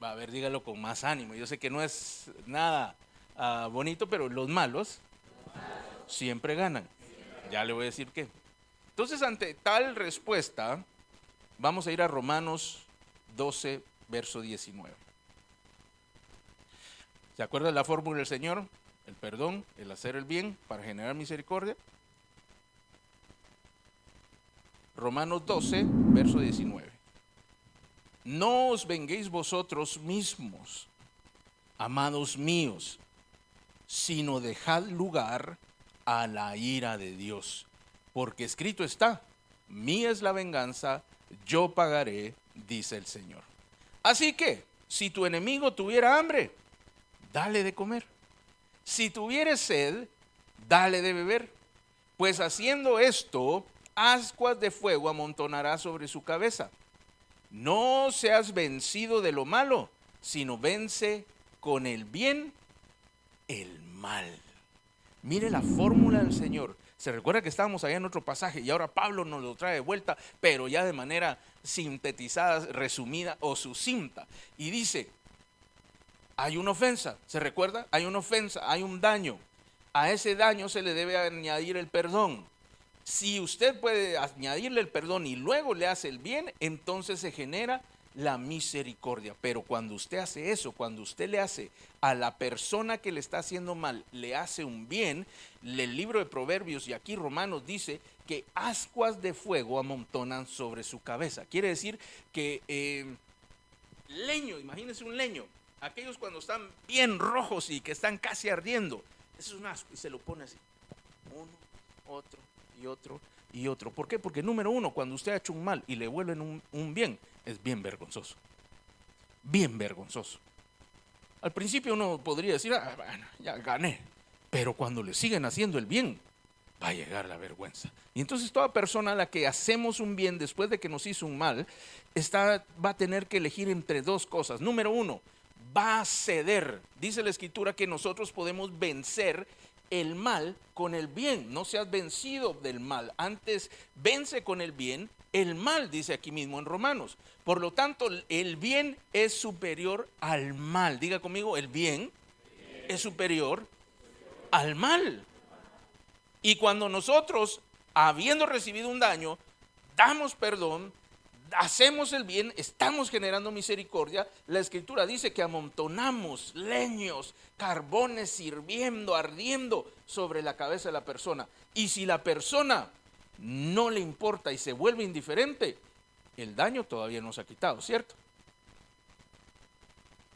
Va a ver, dígalo con más ánimo. Yo sé que no es nada bonito, pero los malos siempre ganan. Ya le voy a decir qué. Entonces, ante tal respuesta, vamos a ir a Romanos 12, verso 19. ¿Se acuerda de la fórmula del Señor? El perdón, el hacer el bien para generar misericordia. Romanos 12, verso 19. no os venguéis vosotros mismos, amados míos, sino dejad lugar a la ira de Dios. Porque escrito está, mía es la venganza, yo pagaré, dice el Señor. Así que, si tu enemigo tuviera hambre, dale de comer. Si tuviere sed, dale de beber. Pues haciendo esto, ascuas de fuego amontonará sobre su cabeza. No seas vencido de lo malo, sino vence con el bien el mal. Mire la fórmula del Señor. Se recuerda que estábamos allá en otro pasaje y ahora Pablo nos lo trae de vuelta, pero ya de manera sintetizada, resumida o sucinta. Y dice, hay una ofensa, ¿se recuerda? Hay una ofensa, hay un daño. A ese daño se le debe añadir el perdón. Si usted puede añadirle el perdón y luego le hace el bien, entonces se genera la misericordia. Pero cuando usted hace eso, cuando usted le hace a la persona que le está haciendo mal, le hace un bien, el libro de Proverbios y aquí Romanos dice que ascuas de fuego amontonan sobre su cabeza. Quiere decir que leño, imagínense un leño, aquellos cuando están bien rojos y que están casi ardiendo, eso es un asco y se lo pone así, uno, otro y otro y otro. ¿Por qué? Porque número uno, cuando usted ha hecho un mal y le vuelven un bien, es bien vergonzoso. Bien vergonzoso. Al principio uno podría decir, bueno, ya gané. Pero cuando le siguen haciendo el bien, va a llegar la vergüenza. Y entonces toda persona a la que hacemos un bien después de que nos hizo un mal, va a tener que elegir entre dos cosas. Número uno, va a ceder. Dice la Escritura que nosotros podemos vencer el mal con el bien. No seas vencido del mal, antes vence con el bien el mal, dice aquí mismo en Romanos. Por lo tanto, el bien es superior al mal. Diga conmigo, el bien es superior al mal. Y cuando nosotros, habiendo recibido un daño, damos perdón, hacemos el bien, estamos generando misericordia, la Escritura dice que amontonamos leños, carbones hirviendo, ardiendo sobre la cabeza de la persona. Y si la persona no le importa y se vuelve indiferente, el daño todavía no se ha quitado, ¿cierto?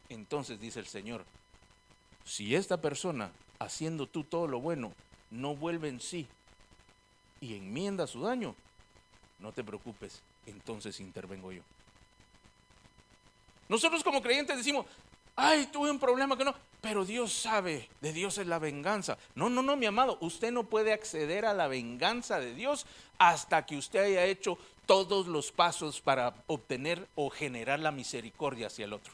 Entonces dice el Señor, si esta persona, haciendo tú todo lo bueno, no vuelve en sí y enmienda su daño, no te preocupes, entonces intervengo yo. Nosotros como creyentes decimos, ay, tuve un problema que no, pero Dios sabe, de Dios es la venganza. No, mi amado, usted no puede acceder a la venganza de Dios hasta que usted haya hecho todos los pasos para obtener o generar la misericordia hacia el otro.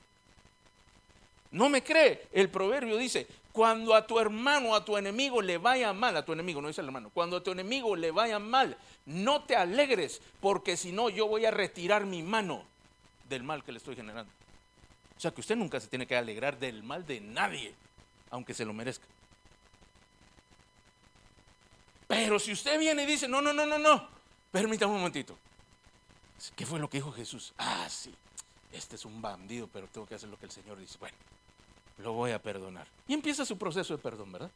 ¿No me cree? El proverbio dice, cuando a tu hermano, a tu enemigo le vaya mal, a tu enemigo, no dice el hermano, cuando a tu enemigo le vaya mal, no te alegres, porque si no yo voy a retirar mi mano del mal que le estoy generando. O sea que usted nunca se tiene que alegrar del mal de nadie, aunque se lo merezca. Pero si usted viene y dice, no, permítame un momentito. ¿Qué fue lo que dijo Jesús? Ah, sí, este es un bandido, pero tengo que hacer lo que el Señor dice. Bueno, lo voy a perdonar. Y empieza su proceso de perdón, ¿verdad?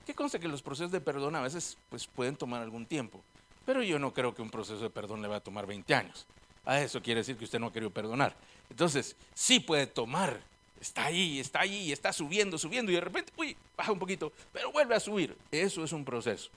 Que conste que los procesos de perdón a veces pues, pueden tomar algún tiempo, pero yo no creo que un proceso de perdón le va a tomar 20 años. A eso quiere decir que usted no ha querido perdonar. Entonces, sí puede tomar, está ahí, está subiendo y de repente, baja un poquito, pero vuelve a subir. Eso es un proceso,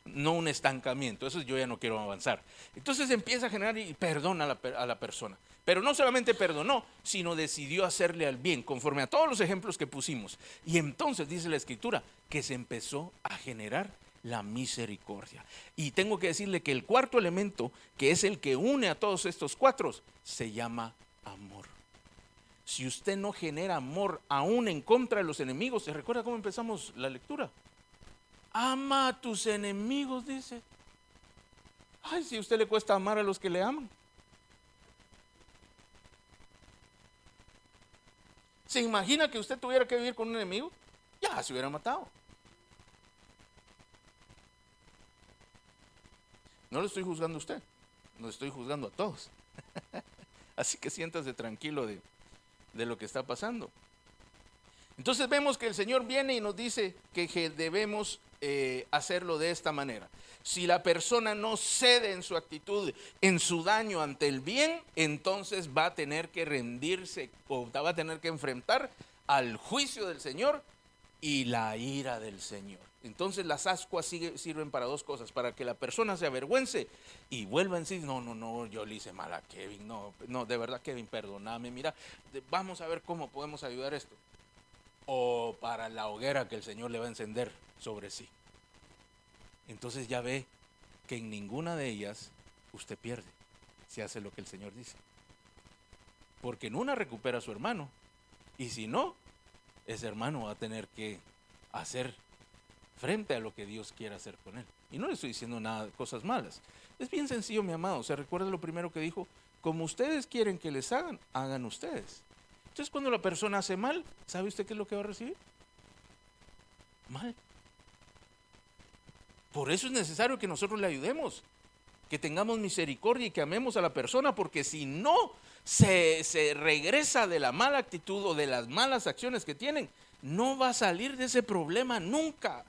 no un estancamiento. Eso yo ya no quiero avanzar. Entonces empieza a generar y perdona a la persona. Pero no solamente perdonó, sino decidió hacerle al bien, conforme a todos los ejemplos que pusimos. Y entonces dice la Escritura que se empezó a generar la misericordia. Y tengo que decirle que el cuarto elemento, que es el que une a todos estos cuatro, se llama amor. Si usted no genera amor aún en contra de los enemigos, ¿se recuerda cómo empezamos la lectura? Ama a tus enemigos, dice. Ay, si a usted le cuesta amar a los que le aman. ¿Se imagina que usted tuviera que vivir con un enemigo? Ya se hubiera matado. No lo estoy juzgando a usted, lo estoy juzgando a todos. Así que siéntase tranquilo de lo que está pasando. Entonces vemos que el Señor viene y nos dice que debemos hacerlo de esta manera. Si la persona no cede en su actitud, en su daño ante el bien, entonces va a tener que rendirse o va a tener que enfrentar al juicio del Señor y la ira del Señor. Entonces las ascuas sirven para dos cosas: para que la persona se avergüence y vuelva en sí. No, yo le hice mal a Kevin, no, de verdad, Kevin, perdóname, mira, vamos a ver cómo podemos ayudar esto. O para la hoguera que el Señor le va a encender sobre sí. Entonces ya ve que en ninguna de ellas usted pierde si hace lo que el Señor dice. Porque en una recupera a su hermano, y si no, ese hermano va a tener que hacer frente a lo que Dios quiera hacer con él. Y no le estoy diciendo nada, cosas malas. Es bien sencillo, mi amado. ¿Se recuerda lo primero que dijo? Como ustedes quieren que les hagan, hagan ustedes. Entonces, cuando la persona hace mal, ¿sabe usted qué es lo que va a recibir? Mal. Por eso es necesario que nosotros le ayudemos, que tengamos misericordia y que amemos a la persona, porque si no se regresa de la mala actitud o de las malas acciones que tienen, no va a salir de ese problema nunca.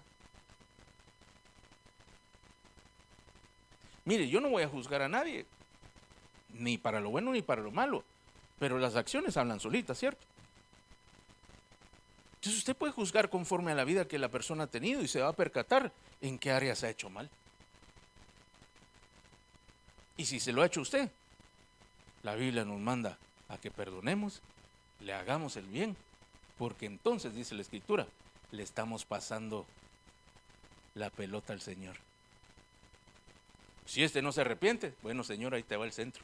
Mire, yo no voy a juzgar a nadie, ni para lo bueno ni para lo malo, pero las acciones hablan solitas, ¿cierto? Entonces usted puede juzgar conforme a la vida que la persona ha tenido y se va a percatar en qué áreas ha hecho mal. Y si se lo ha hecho usted, la Biblia nos manda a que perdonemos, le hagamos el bien, porque entonces, dice la Escritura, le estamos pasando la pelota al Señor. Si este no se arrepiente, bueno, Señor, ahí te va el centro.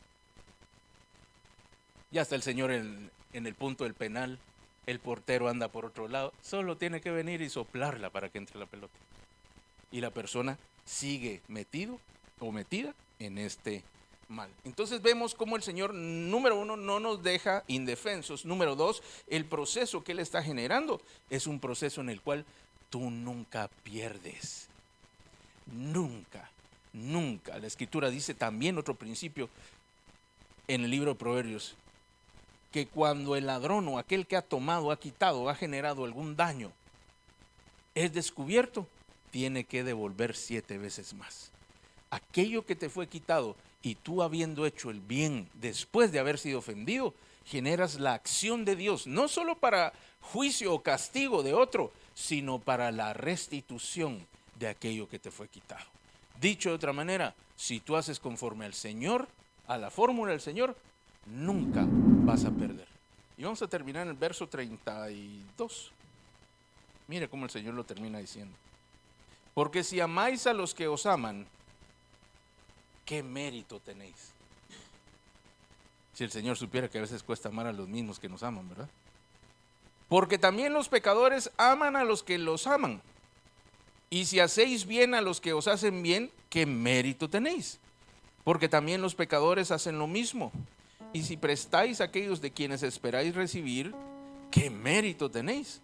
Ya está el Señor en el punto del penal, el portero anda por otro lado, solo tiene que venir y soplarla para que entre la pelota. Y la persona sigue metido o metida en este mal. Entonces vemos cómo el Señor, número uno, no nos deja indefensos. Número dos, el proceso que Él está generando es un proceso en el cual tú nunca pierdes. Nunca. La Escritura dice también otro principio en el libro de Proverbios, que cuando el ladrón o aquel que ha tomado, ha quitado, ha generado algún daño, es descubierto, tiene que devolver 7 veces más. Aquello que te fue quitado y tú habiendo hecho el bien después de haber sido ofendido, generas la acción de Dios, no solo para juicio o castigo de otro, sino para la restitución de aquello que te fue quitado. Dicho de otra manera, si tú haces conforme al Señor, a la fórmula del Señor, nunca vas a perder. Y vamos a terminar en el verso 32. Mire cómo el Señor lo termina diciendo. Porque si amáis a los que os aman, ¿qué mérito tenéis? Si el Señor supiera que a veces cuesta amar a los mismos que nos aman, ¿verdad? Porque también los pecadores aman a los que los aman. Y si hacéis bien a los que os hacen bien, ¿qué mérito tenéis? Porque también los pecadores hacen lo mismo. Y si prestáis a aquellos de quienes esperáis recibir, ¿qué mérito tenéis?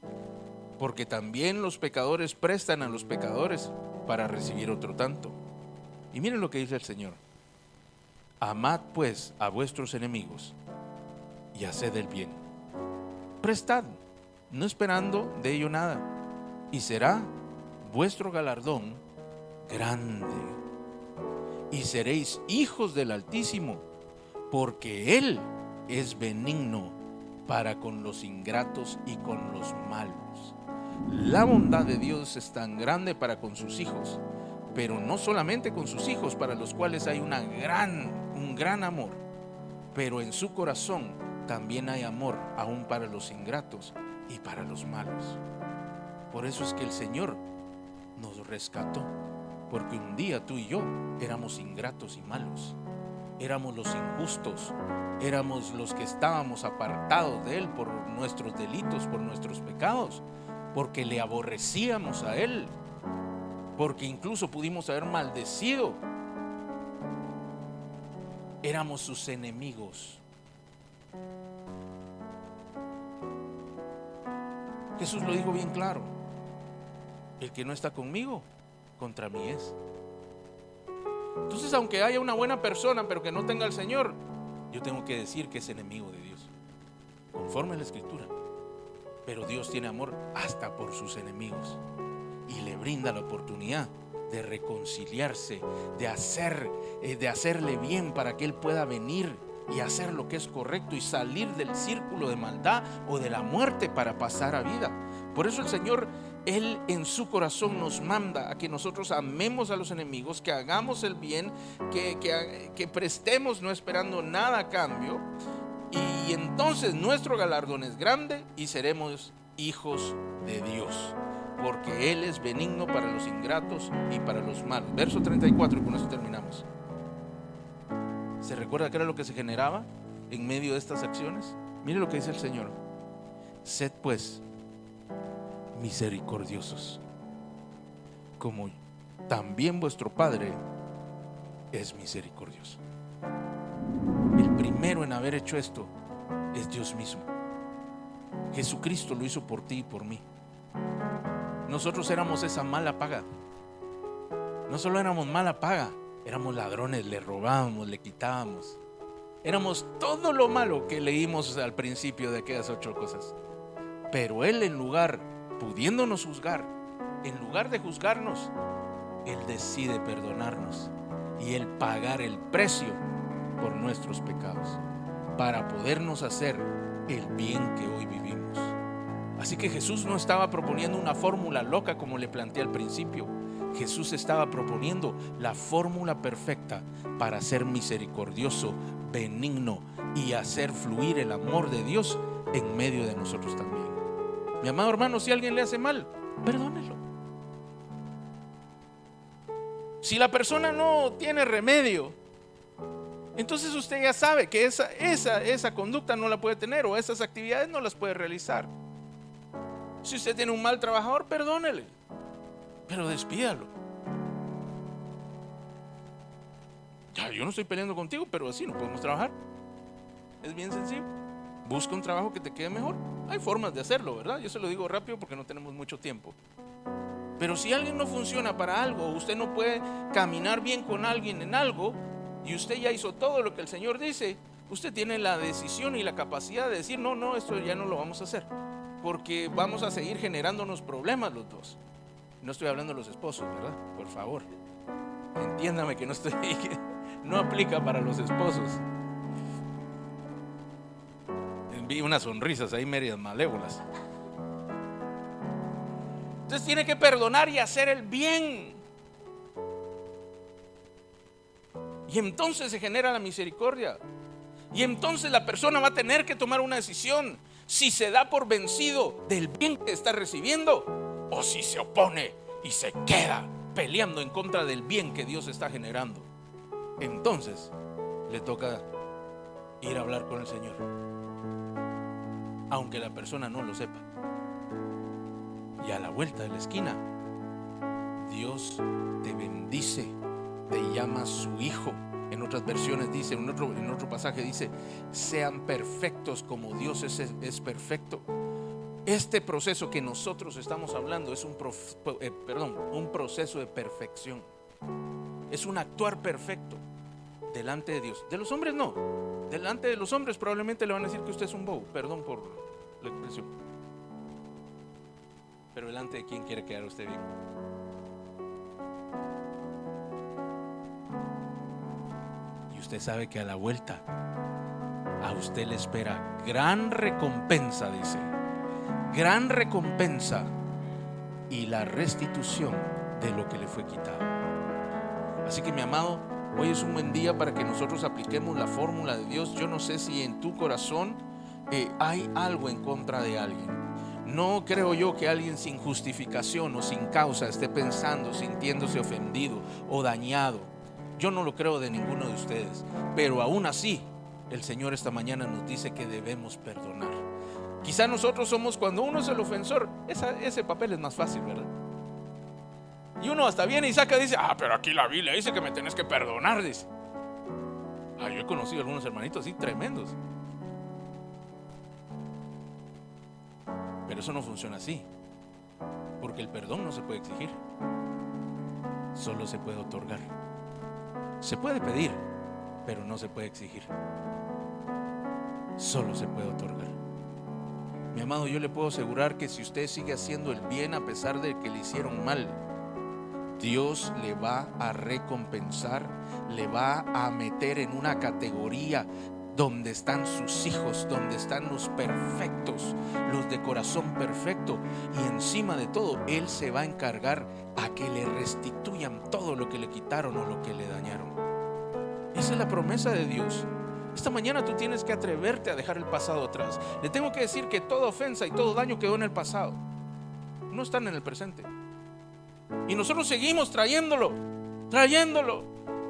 Porque también los pecadores prestan a los pecadores para recibir otro tanto. Y miren lo que dice el Señor. Amad pues a vuestros enemigos y haced el bien. Prestad, no esperando de ello nada, y será vuestro galardón grande. Y seréis hijos del Altísimo, porque Él es benigno para con los ingratos y con los malos. La bondad de Dios es tan grande para con sus hijos, pero no solamente con sus hijos, para los cuales hay un gran amor, pero en su corazón también hay amor aún para los ingratos y para los malos. Por eso es que el Señor nos rescató, porque un día tú y yo éramos ingratos y malos, éramos los injustos, éramos los que estábamos apartados de Él por nuestros delitos, por nuestros pecados, porque le aborrecíamos a Él, porque incluso pudimos haber maldecido, éramos sus enemigos. Jesús lo dijo bien claro: el que no está conmigo, contra mí es. Entonces, aunque haya una buena persona pero que no tenga al Señor, yo tengo que decir que es enemigo de Dios, conforme a la Escritura. Pero Dios tiene amor hasta por sus enemigos. y le brinda la oportunidad de reconciliarse, de hacerle bien para que él pueda venir y hacer lo que es correcto y salir del círculo de maldad o de la muerte para pasar a vida. Por eso el Señor, Él en su corazón nos manda a que nosotros amemos a los enemigos, que hagamos el bien, que prestemos no esperando nada a cambio, y entonces nuestro galardón es grande y seremos hijos de Dios, porque Él es benigno para los ingratos y para los malos. Verso 34, y con eso terminamos. ¿Se recuerda qué era lo que se generaba en medio de estas acciones? Mire lo que dice el Señor: sed pues misericordiosos, como también vuestro Padre es misericordioso. El primero en haber hecho esto es Dios mismo. Jesucristo lo hizo por ti y por mí. Nosotros éramos esa mala paga. No solo éramos mala paga, éramos ladrones, le robábamos, le quitábamos. Éramos todo lo malo que leímos al principio de aquellas 8 cosas. Pero Él, en lugar, pudiéndonos juzgar, en lugar de juzgarnos, Él decide perdonarnos y Él pagar el precio por nuestros pecados para podernos hacer el bien que hoy vivimos. Así que Jesús no estaba proponiendo una fórmula loca como le planteé al principio. Jesús estaba proponiendo la fórmula perfecta para ser misericordioso, benigno y hacer fluir el amor de Dios en medio de nosotros también. Mi amado hermano, si alguien le hace mal, perdónelo. Si la persona no tiene remedio, entonces usted ya sabe que esa conducta no la puede tener, o esas actividades no las puede realizar. Si usted tiene un mal trabajador, perdónele, pero despídalo. Ya, yo no estoy peleando contigo, pero así no podemos trabajar. Es bien sencillo. Busca un trabajo que te quede mejor. Hay formas de hacerlo, ¿verdad? Yo se lo digo rápido porque no tenemos mucho tiempo. Pero si alguien no funciona para algo, usted no puede caminar bien con alguien en algo, y usted ya hizo todo lo que el Señor dice, usted tiene la decisión y la capacidad de decir: no, esto ya no lo vamos a hacer, porque vamos a seguir generándonos problemas los dos. No estoy hablando de los esposos, ¿verdad? Por favor, entiéndame que no aplica para los esposos. Vi unas sonrisas ahí medias malévolas. Entonces tiene que perdonar y hacer el bien, y entonces se genera la misericordia. Y entonces la persona va a tener que tomar una decisión: si se da por vencido del bien que está recibiendo, o si se opone y se queda peleando en contra del bien que Dios está generando. Entonces le toca ir a hablar con el Señor, aunque la persona no lo sepa. Y a la vuelta de la esquina, Dios te bendice, te llama su hijo. En otras versiones dice, en otro pasaje dice: sean perfectos como Dios es perfecto. Este proceso que nosotros estamos hablando es un proceso de perfección. Es un actuar perfecto delante de Dios. De los hombres no. Delante de los hombres probablemente le van a decir que usted es un bobo, perdón por la expresión. Pero delante de quién quiere quedar usted bien. Y usted sabe que a la vuelta a usted le espera gran recompensa, dice, gran recompensa, y la restitución de lo que le fue quitado. Así que, mi amado, hoy es un buen día para que nosotros apliquemos la fórmula de Dios. Yo no sé si en tu corazón hay algo en contra de alguien. No creo yo que alguien sin justificación o sin causa esté pensando, sintiéndose ofendido o dañado. Yo no lo creo de ninguno de ustedes, pero aún así el Señor esta mañana nos dice que debemos perdonar. Quizá nosotros somos, cuando uno es el ofensor, ese papel es más fácil, ¿verdad? Y uno hasta viene y saca y dice: pero aquí la Biblia dice que me tenés que perdonar, dice. Yo he conocido algunos hermanitos así tremendos. Pero eso no funciona así, porque el perdón no se puede exigir, solo se puede otorgar. Se puede pedir, pero no se puede exigir, solo se puede otorgar. Mi amado, yo le puedo asegurar que si usted sigue haciendo el bien a pesar de que le hicieron mal, Dios le va a recompensar, le va a meter en una categoría donde están sus hijos, donde están los perfectos, los de corazón perfecto. Y encima de todo, Él se va a encargar a que le restituyan todo lo que le quitaron o lo que le dañaron. Esa es la promesa de Dios. Esta mañana tú tienes que atreverte a dejar el pasado atrás. Le tengo que decir que toda ofensa y todo daño quedó en el pasado, no están en el presente. Y nosotros seguimos trayéndolo.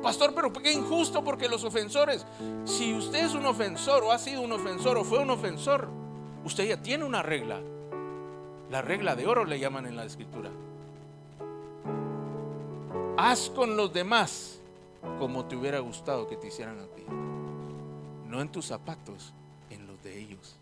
Pastor, pero qué injusto, porque los ofensores, si usted es un ofensor o ha sido un ofensor o fue un ofensor, usted ya tiene una regla. La regla de oro le llaman en la escritura. Haz con los demás como te hubiera gustado que te hicieran a ti. No en tus zapatos, en los de ellos.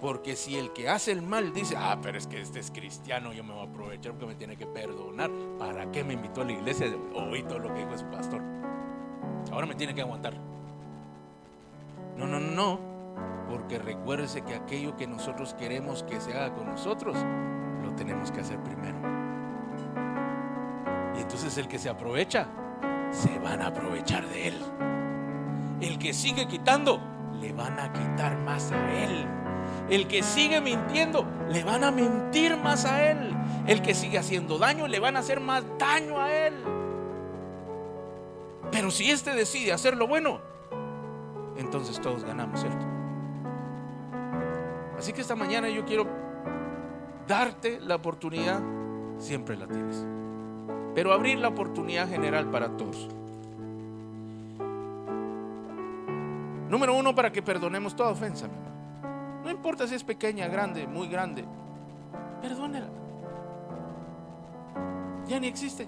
Porque si el que hace el mal dice: pero es que este es cristiano, yo me voy a aprovechar porque me tiene que perdonar, ¿para qué me invitó a la iglesia? Oí todo lo que dijo ese pastor, ahora me tiene que aguantar. No, porque recuérdese que aquello que nosotros queremos que se haga con nosotros, lo tenemos que hacer primero. Y entonces el que se aprovecha, se van a aprovechar de él. El que sigue quitando, le van a quitar más a él. El que sigue mintiendo, le van a mentir más a él. El que sigue haciendo daño, le van a hacer más daño a él. Pero si este decide hacer lo bueno, entonces todos ganamos, ¿cierto? Así que esta mañana yo quiero darte la oportunidad, siempre la tienes, pero abrir la oportunidad general para todos. Número 1, para que perdonemos toda ofensa, mi hermano. No importa si es pequeña, grande, muy grande, perdónela. Ya ni existe.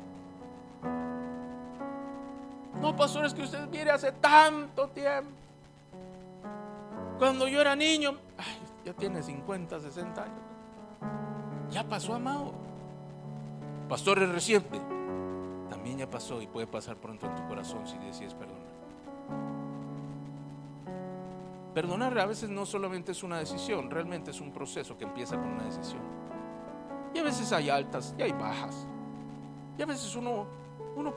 No, pastor, es que usted viene hace tanto tiempo. Cuando yo era niño, ya tiene 50, 60 años. Ya pasó, amado. Pastor, es reciente. También ya pasó y puede pasar pronto en tu corazón si decides perdonar. Perdonar a veces no solamente es una decisión, realmente es un proceso que empieza con una decisión. Y a veces hay altas y hay bajas. Y a veces uno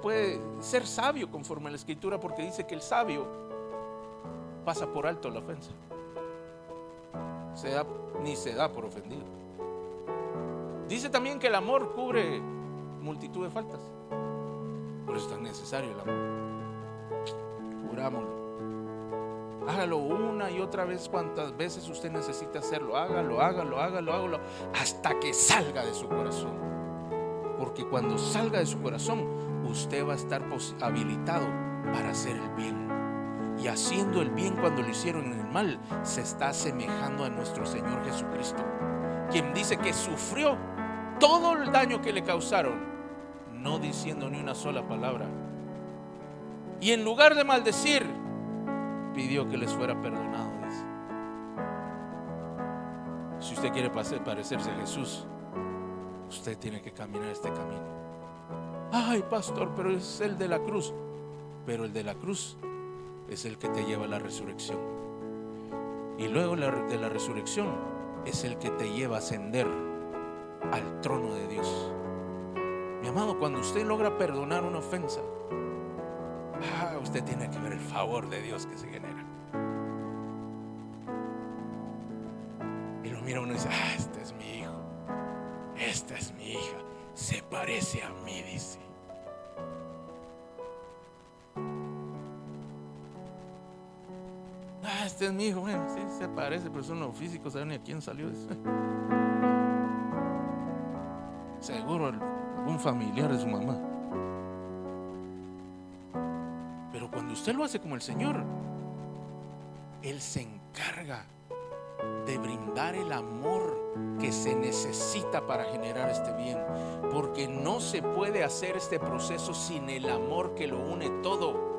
puede ser sabio conforme a la escritura, porque dice que el sabio pasa por alto la ofensa. Ni se da por ofendido. Dice también que el amor cubre multitud de faltas. Por eso es tan necesario el amor. Cubrámoslo. Hágalo una y otra vez, cuantas veces usted necesite hacerlo. Hágalo hasta que salga de su corazón. Porque cuando salga de su corazón, usted va a estar habilitado para hacer el bien. Y haciendo el bien cuando lo hicieron en el mal, se está asemejando a nuestro Señor Jesucristo, quien dice que sufrió todo el daño que le causaron, no diciendo ni una sola palabra. Y en lugar de maldecir, pidió que les fuera perdonado, dice. Si usted quiere parecerse a Jesús, usted tiene que caminar este camino. Ay, pastor, pero es el de la cruz. Pero el de la cruz es el que te lleva a la resurrección. Y luego de la resurrección es el que te lleva a ascender al trono de Dios. Mi amado, cuando usted logra perdonar una ofensa, usted tiene que ver el favor de Dios que se genera. Y lo mira uno y dice: este es mi hijo, esta es mi hija, se parece a mí, dice. Este es mi hijo. Bueno, sí se parece, pero son los físicos, ¿saben ni a quién salió eso? Seguro algún familiar de su mamá. Pero cuando usted lo hace como el Señor, Él se encarga de brindar el amor que se necesita para generar este bien, porque no se puede hacer este proceso sin el amor que lo une todo.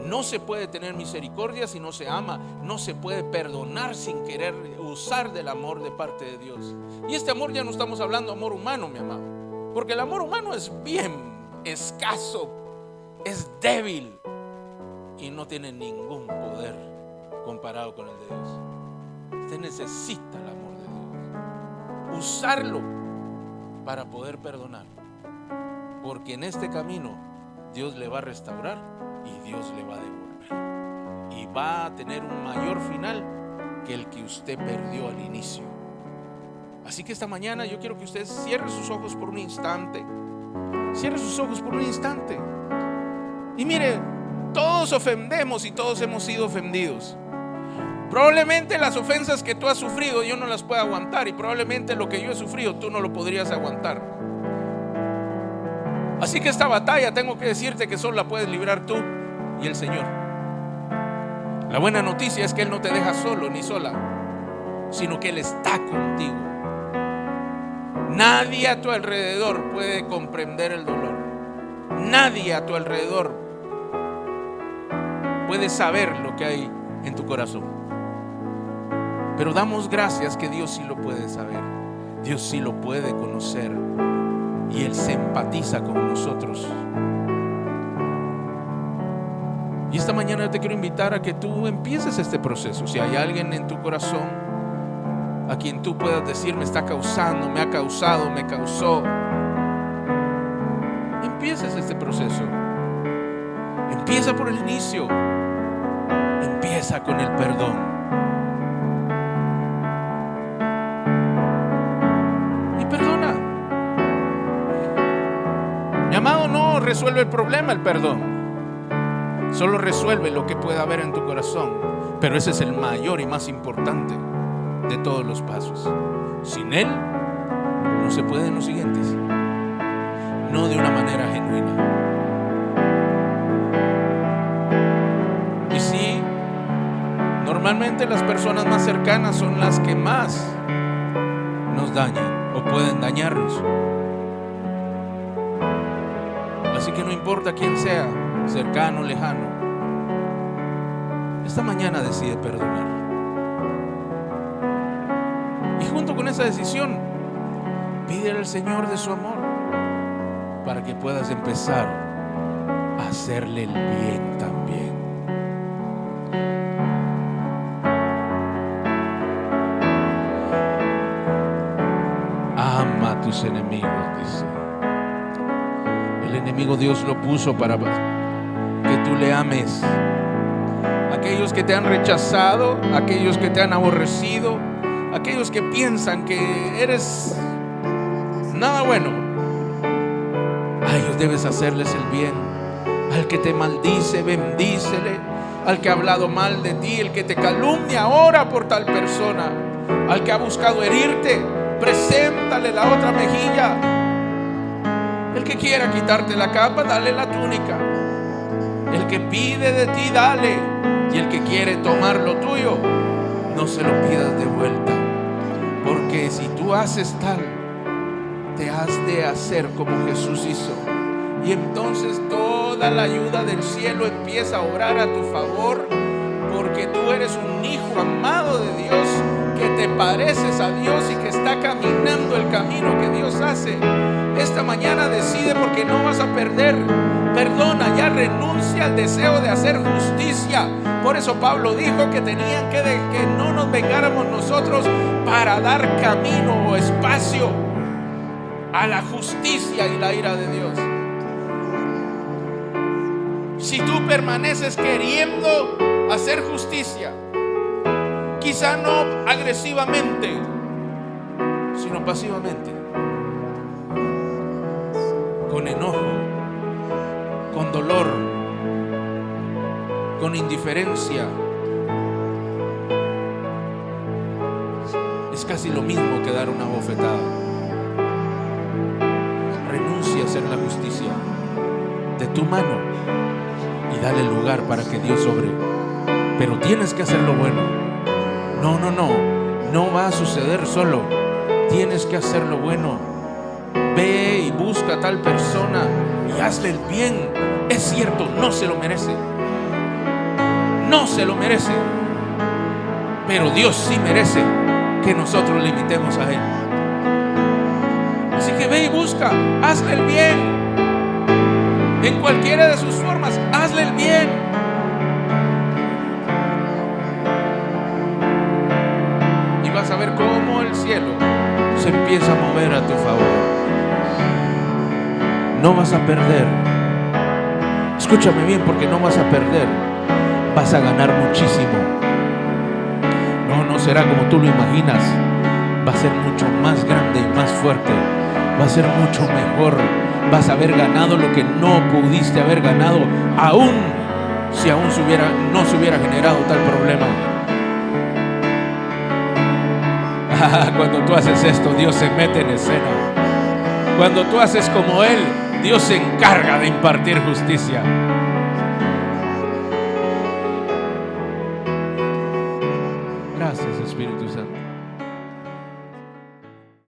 No se puede tener misericordia si no se ama. No se puede perdonar sin querer usar del amor de parte de Dios. Y este amor, ya no estamos hablando de amor humano, mi amado, porque el amor humano es bien escaso, es débil y no tiene ningún poder comparado con el de Dios. Usted necesita el amor de Dios, usarlo para poder perdonar, porque en este camino Dios le va a restaurar y Dios le va a devolver, y va a tener un mayor final que el que usted perdió al inicio. Así que esta mañana yo quiero que usted cierre sus ojos por un instante. Cierre sus ojos por un instante. Y mire, todos ofendemos y todos hemos sido ofendidos. Probablemente las ofensas que tú has sufrido yo no las pueda aguantar, y probablemente lo que yo he sufrido tú no lo podrías aguantar. Así que esta batalla tengo que decirte que solo la puedes librar tú y el Señor. La buena noticia es que Él no te deja solo ni sola, sino que Él está contigo. Nadie a tu alrededor puede comprender el dolor. Nadie a tu alrededor puede saber lo que hay en tu corazón. Pero damos gracias que Dios sí lo puede saber. Dios sí lo puede conocer, y Él se empatiza con nosotros. Y esta mañana te quiero invitar a que tú empieces este proceso. Si hay alguien en tu corazón a quien tú puedas decir: me está causando, me ha causado, me causó, empieces este proceso. Empieza por el inicio. Empieza con el perdón. Y perdona. Mi amado, no resuelve el problema el perdón. Solo resuelve lo que pueda haber en tu corazón. Pero ese es el mayor y más importante de todos los pasos. Sin Él no se pueden los siguientes. No de una manera genuina. Y sí, normalmente las personas más cercanas son las que más nos dañan o pueden dañarnos. Así que no importa quién sea, cercano o lejano, esta mañana decide perdonar. Y junto con esa decisión, pídele al Señor de su amor para que puedas empezar a hacerle el bien también. Ama a tus enemigos, dice. El enemigo Dios lo puso para que tú le ames. Aquellos que te han rechazado, aquellos que te han aborrecido, aquellos que piensan que eres nada bueno, a ellos debes hacerles el bien. Al que te maldice, bendícele. Al que ha hablado mal de ti, el que te calumnia, ora por tal persona. Al que ha buscado herirte, preséntale la otra mejilla. El que quiera quitarte la capa, dale la túnica. El que pide de ti, dale. Y el que quiere tomar lo tuyo, no se lo pidas de vuelta. Porque si tú haces tal, te has de hacer como Jesús hizo. Y entonces toda la ayuda del cielo empieza a obrar a tu favor, porque tú eres un hijo amado de Dios, que te pareces a Dios y que está caminando el camino que Dios hace. Esta mañana decide, porque no vas a perder. Perdona, ya renuncia al deseo de hacer justicia. Por eso Pablo dijo que tenían que no nos vengáramos nosotros para dar camino o espacio a la justicia y la ira de Dios. Si tú permaneces queriendo hacer justicia, quizá no agresivamente, sino pasivamente, con enojo, con dolor, con indiferencia, es casi lo mismo que dar una bofetada. Renuncia a hacer la justicia de tu mano y dale lugar para que Dios obre. Pero tienes que hacer lo bueno. No va a suceder solo. Tienes que hacer lo bueno. Ve y busca a tal persona y hazle el bien. Es cierto, no se lo merece. No se lo merece. Pero Dios sí merece que nosotros le imitemos a Él. Así que ve y busca, hazle el bien. En cualquiera de sus formas, hazle el bien. a ver cómo el cielo se empieza a mover a tu favor. No vas a perder. Escúchame bien, porque no vas a perder. Vas a ganar muchísimo. No será como tú lo imaginas. Va a ser mucho más grande y más fuerte. Va a ser mucho mejor. Vas a haber ganado lo que no pudiste haber ganado, aún si no se hubiera generado tal problema. Cuando tú haces esto, Dios se mete en escena. Cuando tú haces como Él, Dios se encarga de impartir justicia.